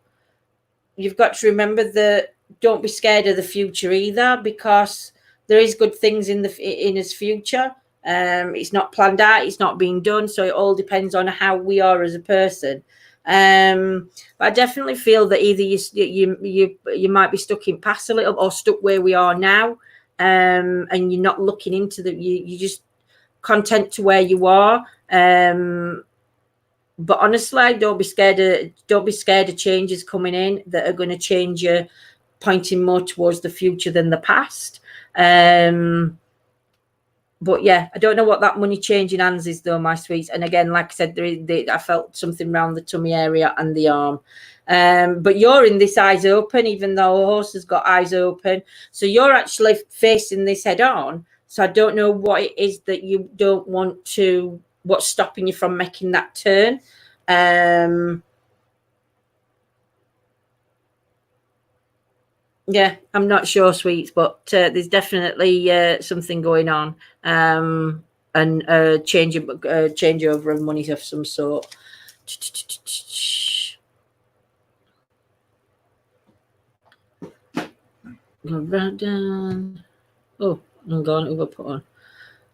you've got to remember that don't be scared of the future either, because there is good things in his future. It's not planned out, it's not being done, so it all depends on how we are as a person. But I definitely feel that either you might be stuck in past a little, or stuck where we are now, and you're not looking into you're just content to where you are. But honestly, don't be scared of changes coming in that are going to change you, pointing more towards the future than the past. But yeah, I don't know what that money changing hands is though, my sweets. And again, like I said, I felt something around the tummy area and the arm. But you're in this eyes open, even though a horse has got eyes open. So you're actually facing this head on. So I don't know what it is that you don't want to, what's stopping you from making that turn. Yeah, I'm not sure, sweets, but there's definitely something going on, and changeover of money of some sort. Go right down. Oh, I'm gone over put on.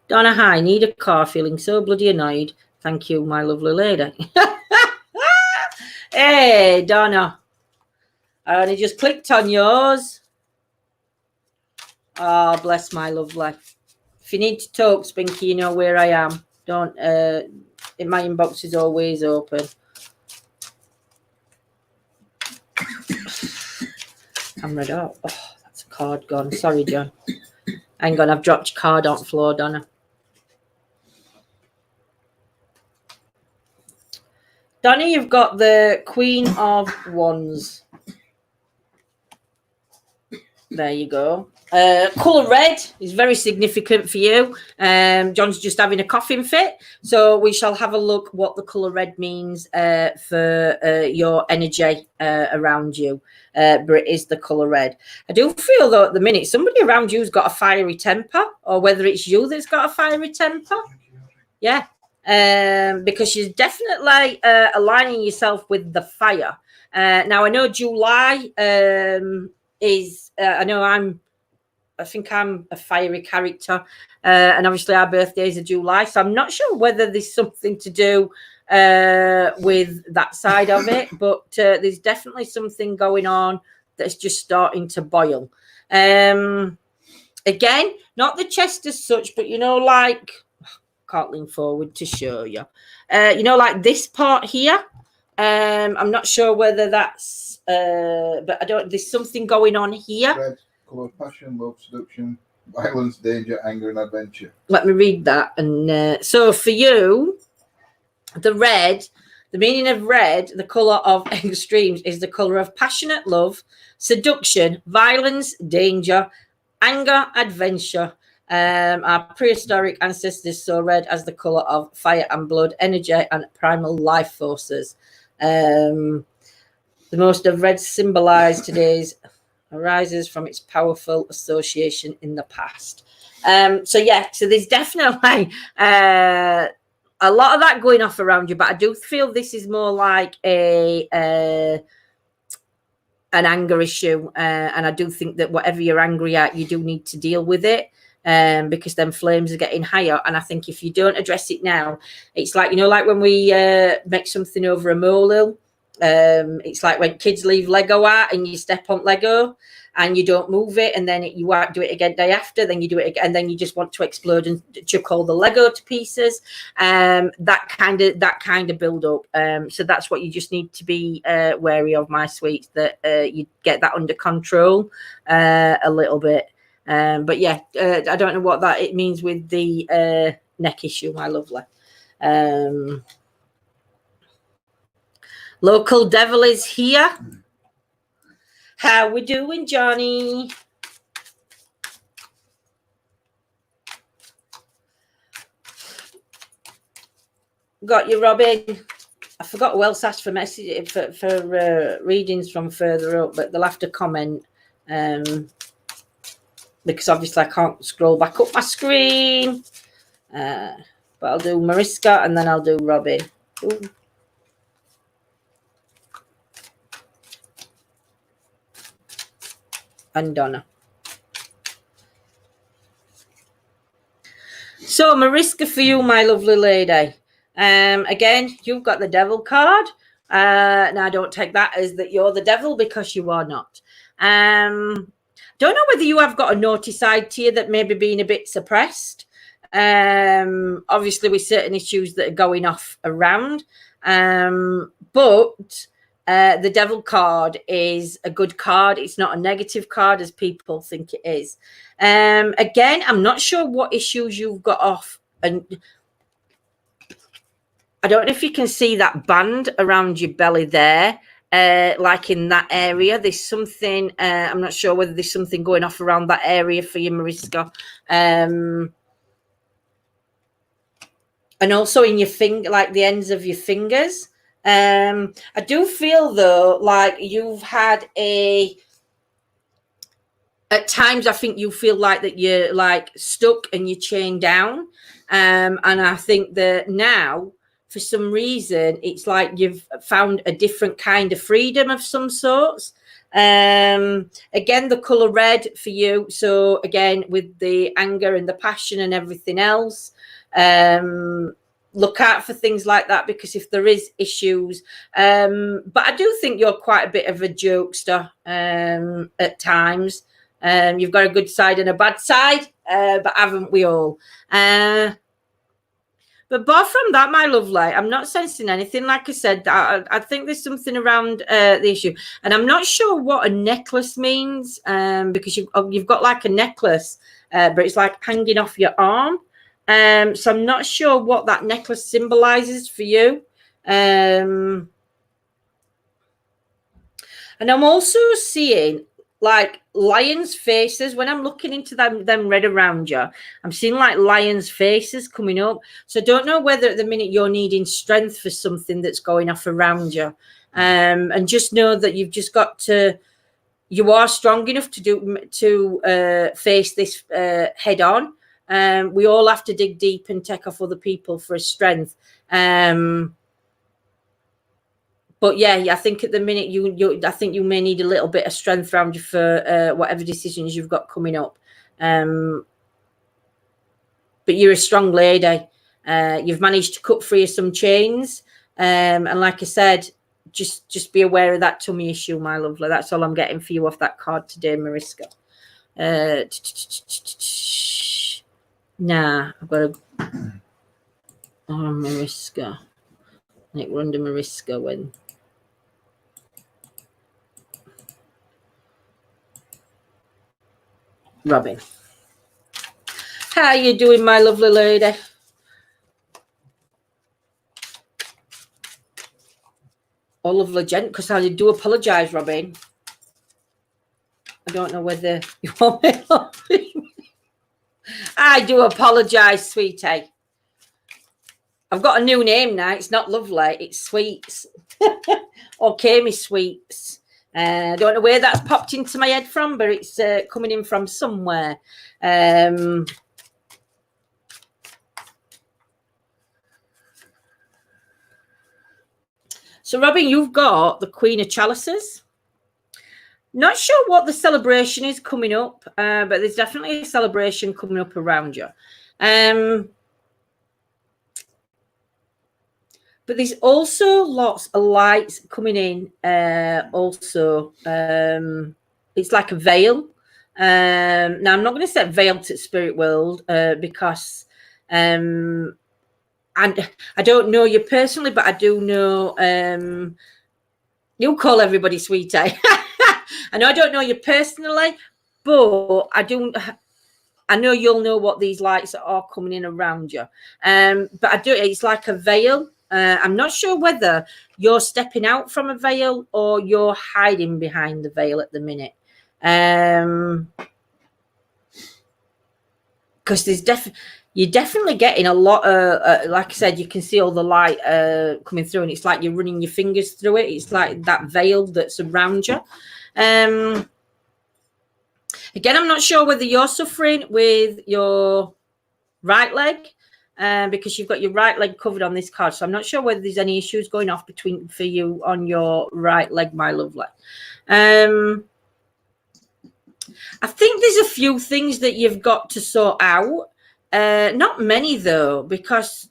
Donna, hi, need a car, feeling so bloody annoyed. Thank you, my lovely lady. Hey, Donna. I only just clicked on yours. Oh, bless my lovely. If you need to talk, Spinky, you know where I am. Don't, my inbox is always open. I'm read up. Oh, that's a card gone. Sorry, John. Hang on, I've dropped your card on the floor, Donna. Donna, you've got the Queen of Wands. There you go. Colour red is very significant for you. John's just having a coughing fit, so we shall have a look what the colour red means for your energy around you. But it is the colour red. I do feel though at the minute somebody around you's got a fiery temper, or whether it's you that's got a fiery temper. Yeah, because you're definitely aligning yourself with the fire. Now I know July is. I think I'm a fiery character, and obviously our birthdays are July, so I'm not sure whether there's something to do with that side of it, but there's definitely something going on that's just starting to boil. Again, not the chest as such, but you know, like, can't lean forward to show you, you know, like this part here. I'm not sure whether that's but I don't, there's something going on here. Red, colour of passion, love, seduction. Violence, danger, anger, and adventure. Let me read that. And so for you, the red, the meaning of red, the colour of extremes, is the colour of passionate love, seduction, violence, danger, anger, adventure. Our prehistoric ancestors saw red as the colour of fire and blood, energy, and primal life forces. The most of red symbolised today's arises from its powerful association in the past. So there's definitely a lot of that going off around you, but I do feel this is more like an anger issue, and I do think that whatever you're angry at, you do need to deal with it, because then flames are getting higher. And I think if you don't address it now, it's like, like when we make something over a molehill. It's like when kids leave Lego out and you step on Lego and you don't move it, and then you won't do it again day after, then you do it again, and then you just want to explode and chuck all the Lego to pieces. That kind of build up. So that's what you just need to be wary of, my sweets, that you get that under control a little bit. But yeah, I don't know what that it means with the neck issue, my lovely. Local devil is here. How we doing, Johnny? Got you, Robin. I forgot who else asked for message for readings from further up, but they'll have to comment, because obviously I can't scroll back up my screen. But I'll do Mariska and then I'll do Robin. Ooh. And Donna. So Mariska, for you, my lovely lady. Again, you've got the devil card. Now don't take that as that you're the devil, because you are not. Don't know whether you have got a naughty side to you that may be being a bit suppressed. Obviously with certain issues that are going off around. But the devil card is a good card. It's not a negative card as people think it is. Again, I'm not sure what issues you've got off, and I don't know if you can see that band around your belly there, like in that area. There's something, I'm not sure whether there's something going off around that area for you, Mariska. And also in your finger, like the ends of your fingers. I do feel though like you've had at times I think you feel like that you're like stuck and you're chained down, and I think that now for some reason it's like you've found a different kind of freedom of some sorts. Again, the color red for you, so again with the anger and the passion and everything else, look out for things like that, because if there is issues, but I do think you're quite a bit of a jokester at times. You've got a good side and a bad side, but haven't we all? But apart from that, my lovely, I'm not sensing anything. Like I said, I think there's something around the issue, and I'm not sure what a necklace means, because you've got like a necklace, but it's like hanging off your arm. So I'm not sure what that necklace symbolizes for you. And I'm also seeing like lions' faces when I'm looking into them red around you. I'm seeing like lions' faces coming up. So I don't know whether at the minute you're needing strength for something that's going off around you. And just know that you've just got to, you are strong enough to face this head on. We all have to dig deep and take off other people for a strength. But yeah, I think at the minute I think you may need a little bit of strength around you for whatever decisions you've got coming up. But you're a strong lady. You've managed to cut free of some chains. And like I said, just be aware of that tummy issue, my lovely. That's all I'm getting for you off that card today, Mariska. Nah, I've got a Mariska. I think we're under Mariska when Robin. How you doing, my lovely lady? Oh, lovely gent, because I do apologise, Robin. I don't know whether you want me. I do apologise, sweetie. I've got a new name now. It's not lovely. It's Sweets. Okay, me Sweets. I don't know where that's popped into my head from, but it's coming in from somewhere. So, Robin, you've got the Queen of Chalices. Not sure what the celebration is coming up, but there's definitely a celebration coming up around you. But there's also lots of lights coming in. Also, it's like a veil. Now, I'm not going to say veil to spirit world because and I don't know you personally, but I do know you'll call everybody sweetie. I know I don't know you personally, but I know you'll know what these lights are coming in around you. But I do. It's like a veil. I'm not sure whether you're stepping out from a veil or you're hiding behind the veil at the minute. Because you're definitely getting a lot of, like I said, you can see all the light coming through, and it's like you're running your fingers through it. It's like that veil that's around you. Again, I'm not sure whether you're suffering with your right leg. Because you've got your right leg covered on this card. So I'm not sure whether there's any issues going off for you on your right leg, my lovely. I think there's a few things that you've got to sort out. Not many, though, because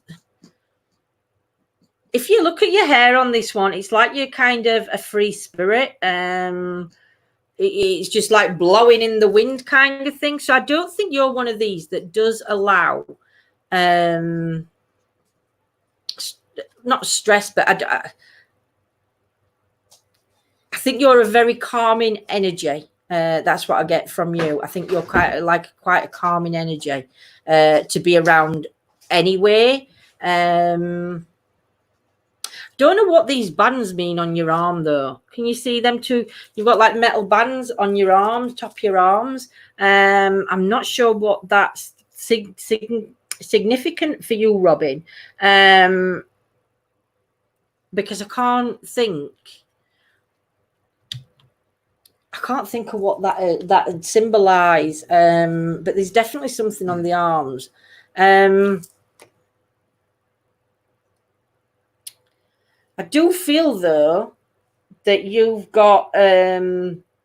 if you look at your hair on this one, it's like you're kind of a free spirit. It's just like blowing in the wind kind of thing. So I don't think you're one of these that does allow not stress, but I think you're a very calming energy. That's what I get from you. I think you're quite a calming energy to be around anyway. Don't know what these bands mean on your arm though. Can you see them too? You've got like metal bands on your arms, top of your arms. I'm not sure what that's significant for you, Robin, because I can't think of what that would symbolize, but there's definitely something on the arms. I do feel though that you've got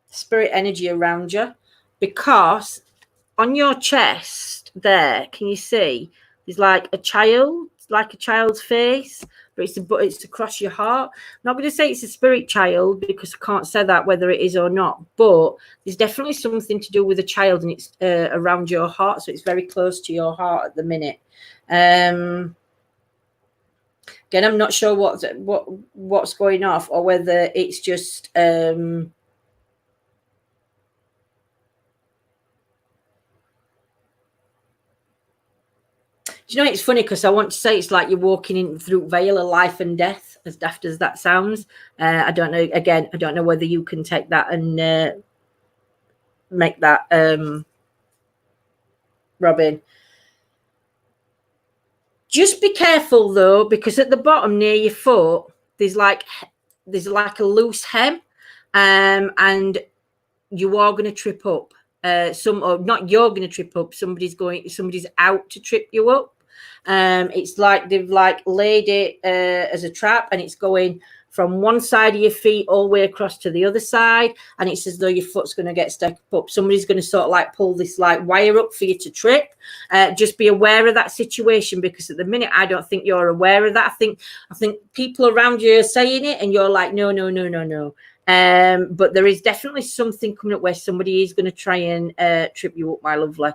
spirit energy around you, because on your chest there, can you see there's like a child's face, but it's across your heart. I'm not going to say it's a spirit child because I can't say that whether it is or not, but there's definitely something to do with a child, and it's around your heart, so it's very close to your heart at the minute. Again, I'm not sure what's going off, or whether it's just do you know, it's funny because I want to say it's like you're walking in through veil of life and death, as daft as that sounds. I don't know. Again, I don't know whether you can take that and make that, Robin. Just be careful though, because at the bottom near your foot, there's like a loose hem, and you are going to trip up. Or not, you're going to trip up. Somebody's out to trip you up. It's like they've like laid it as a trap, and it's going from one side of your feet all the way across to the other side, and it's as though your foot's going to get stuck up. Somebody's going to sort of like pull this like wire up for you to trip. Just be aware of that situation, because at the minute I don't think you're aware of that. I think people around you are saying it, and you're like, no. But there is definitely something coming up where somebody is going to try and trip you up, my lovely.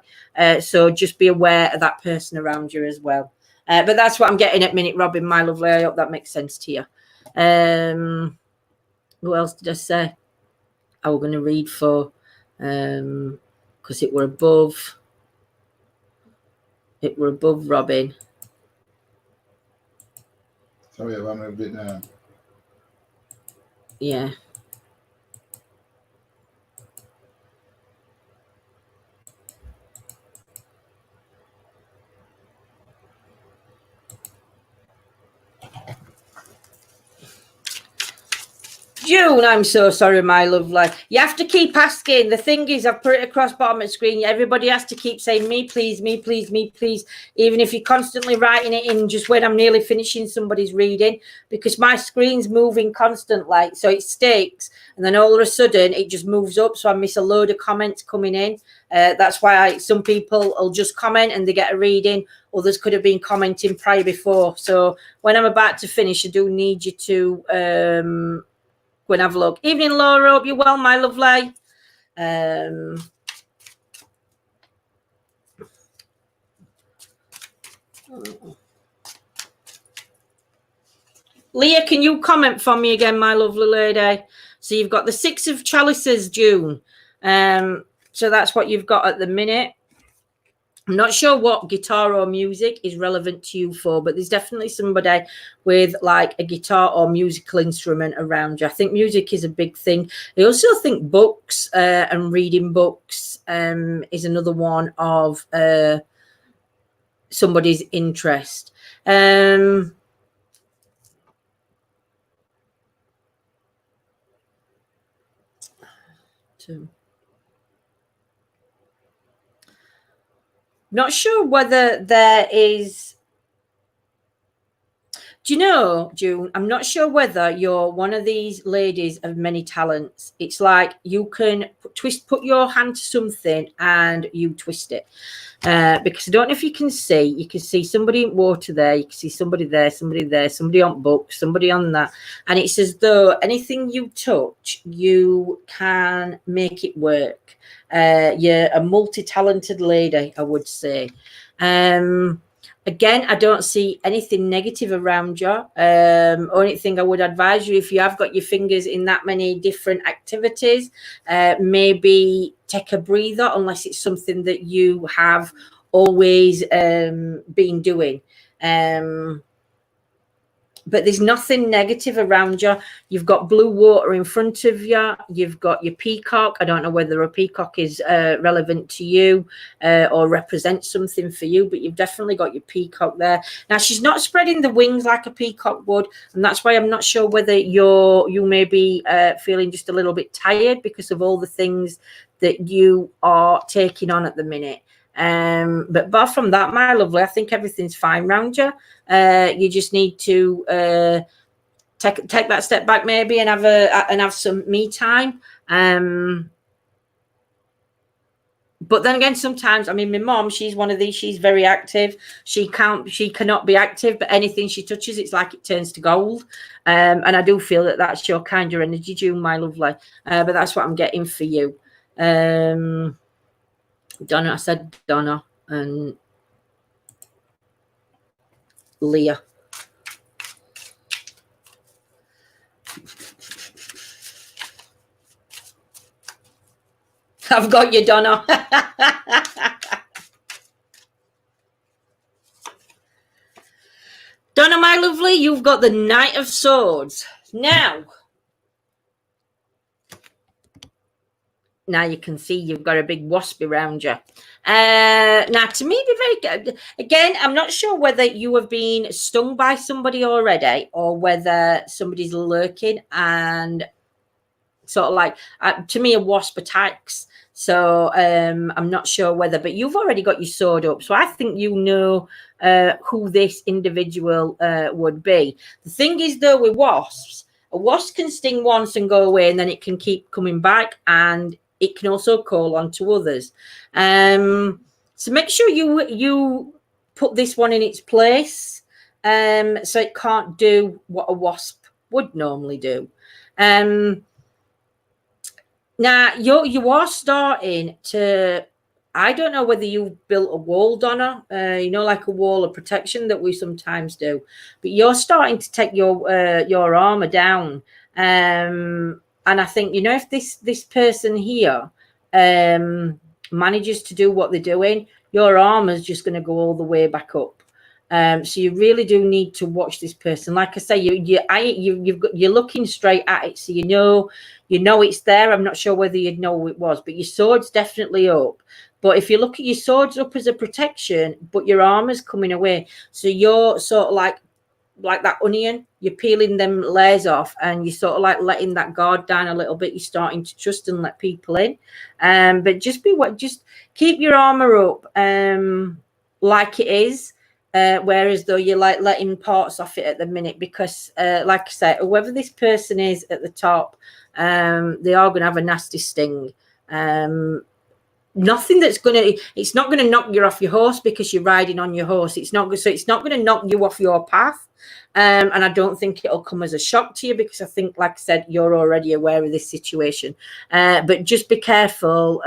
So just be aware of that person around you as well. But that's what I'm getting at minute, Robin, my lovely. I hope that makes sense to you. What else did I say? I was going to read for, because it were above. It were above Robin. Sorry, I've moved it now. Yeah. June, I'm so sorry, my lovely. You have to keep asking. The thing is, I've put it across bottom of the screen. Everybody has to keep saying, me, please, me, please, me, please. Even if you're constantly writing it in just when I'm nearly finishing somebody's reading, because my screen's moving constantly. So it sticks. And then all of a sudden, it just moves up. So I miss a load of comments coming in. That's why some people will just comment and they get a reading. Others could have been commenting prior before. So when I'm about to finish, I do need you to... go and have a look. Evening, Laura. Hope you're well, my lovely. Leah, can you comment for me again, my lovely lady? So you've got the 6 of Chalices, June. So that's what you've got at the minute. I'm not sure what guitar or music is relevant to you for, but there's definitely somebody with like a guitar or musical instrument around you. I think music is a big thing. I also think books and reading books is another one of somebody's interest. Not sure whether there is... Do you know, June, I'm not sure whether you're one of these ladies of many talents. It's like you can put your hand to something and you twist it. Because I don't know if you can see somebody in water there, you can see somebody there, somebody on books, somebody on that. And it's as though anything you touch, you can make it work. You're a multi-talented lady, I would say. Again, I don't see anything negative around you. Only thing I would advise you, if you have got your fingers in that many different activities, maybe take a breather, unless it's something that you have always been doing. But there's nothing negative around you. You've got blue water in front of you. You've got your peacock. I don't know whether a peacock is relevant to you or represents something for you, but you've definitely got your peacock there. Now, she's not spreading the wings like a peacock would, and that's why I'm not sure whether you may be feeling just a little bit tired because of all the things that you are taking on at the minute. But apart from that, my lovely, I think everything's fine around you. You just need to take that step back maybe and have some me time. But then again, sometimes, I mean, my mom, she's one of these, she's very active. She cannot be active, but anything she touches, it's like it turns to gold. And I do feel that that's your kind of energy, June, my lovely. But that's what I'm getting for you. Donna, I said Donna and Leah. I've got you, Donna. Donna, my lovely, you've got the Knight of Swords. Now you can see you've got a big wasp around you. Now, to me, be very good. Again, I'm not sure whether you have been stung by somebody already or whether somebody's lurking and sort of like, to me, a wasp attacks. So I'm not sure whether, but you've already got your sword up. So I think you know who this individual would be. The thing is, though, with wasps, a wasp can sting once and go away, and then it can keep coming back, and it can also call on to others. So make sure you put this one in its place so it can't do what a wasp would normally do. Now, you are starting to, I don't know whether you've built a wall, Donna, like a wall of protection that we sometimes do, but you're starting to take your armor down. And I think, if this person here manages to do what they're doing, your armor's just going to go all the way back up. So you really do need to watch this person. Like I say, you're looking straight at it, so you know it's there. I'm not sure whether you'd know who it was, but your sword's definitely up. But if you look at your swords up as a protection, but your armor's coming away, so you're sort of like that onion, you're peeling them layers off, and you're sort of like letting that guard down a little bit. You're starting to trust and let people in, but just keep your armor up, like it is. Whereas though you're like letting parts off it at the minute, because like I said, whoever this person is at the top, they are going to have a nasty sting. Nothing it's not going to knock you off your horse because you're riding on your horse. It's not going to knock you off your path. And I don't think it'll come as a shock to you, because I think, like I said, you're already aware of this situation. But just be careful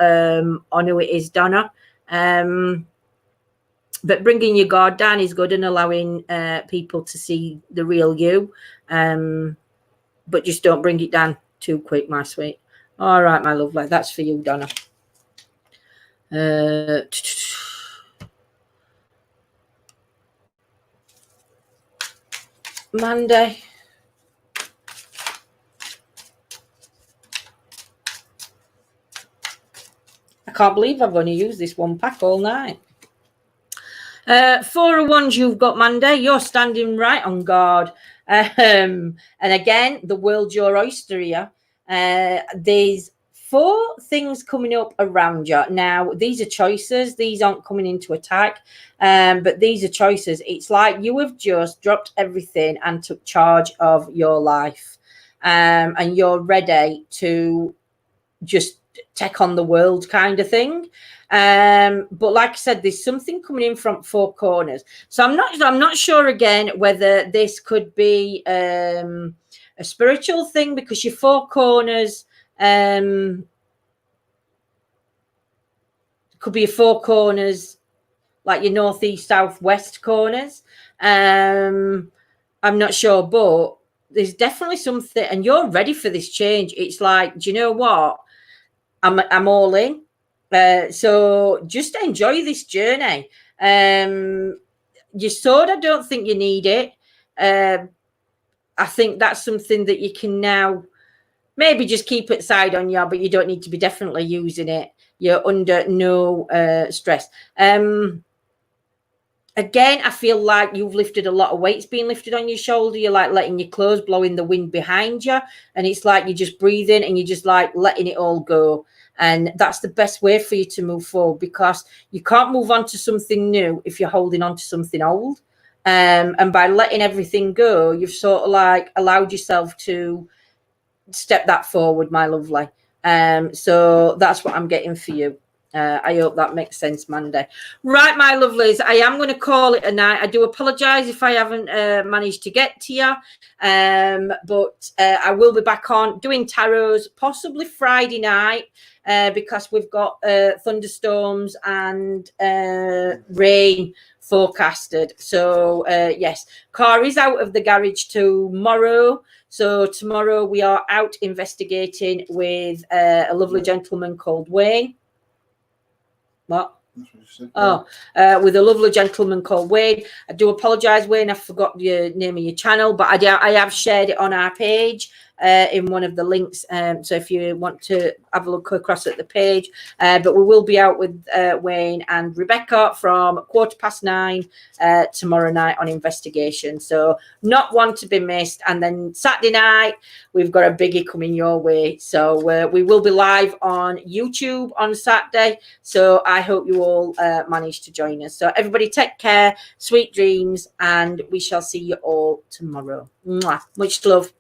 on who it is, Donna. But bringing your guard down is good and allowing people to see the real you. But just don't bring it down too quick, my sweet. All right, my lovely. That's for you, Donna. Monday. I can't believe I've only used this one pack all night. 4 of Wands you've got, Monday. You're standing right on guard. And again, the world's your oyster here. There's 4 things coming up around you. Now, these are choices. These aren't coming into attack, but these are choices. It's like you have just dropped everything and took charge of your life. And you're ready to just take on the world kind of thing. But like I said, there's something coming in from 4 corners. So I'm not sure again whether this could be a spiritual thing, because your 4 corners could be 4 corners, like your northeast, southwest corners. I'm not sure, but there's definitely something, and you're ready for this change. It's like, do you know what? I'm all in. So just enjoy this journey. Your sword, I don't think you need it. I think that's something that you can now maybe just keep it side on you, but you don't need to be definitely using it. You're under no stress. Again, I feel like you've lifted a lot of weights being lifted on your shoulder. You're like letting your clothes blow in the wind behind you. And it's like you're just breathing and you're just like letting it all go. And that's the best way for you to move forward, because you can't move on to something new if you're holding on to something old. And by letting everything go, you've sort of like allowed yourself to step that forward, my lovely. So that's what I'm getting for you. I hope that makes sense, Monday. Right, my lovelies, I am going to call it a night. I do apologise if I haven't managed to get to you, but I will be back on doing tarots, possibly Friday night, because we've got thunderstorms and rain forecasted. So, yes, car is out of the garage tomorrow. So tomorrow we are out investigating with a lovely gentleman called Wayne. What? With a lovely gentleman called Wayne. I do apologise, Wayne, I forgot your name of your channel, but I have shared it on our page in one of the links. So if you want to have a look across at the page, but we will be out with Wayne and Rebecca from 9:15 tomorrow night on investigation. So not one to be missed. And then Saturday night, we've got a biggie coming your way. So we will be live on YouTube on Saturday. So I hope you all manage to join us. So everybody take care, sweet dreams, and we shall see you all tomorrow. Mwah. Much love.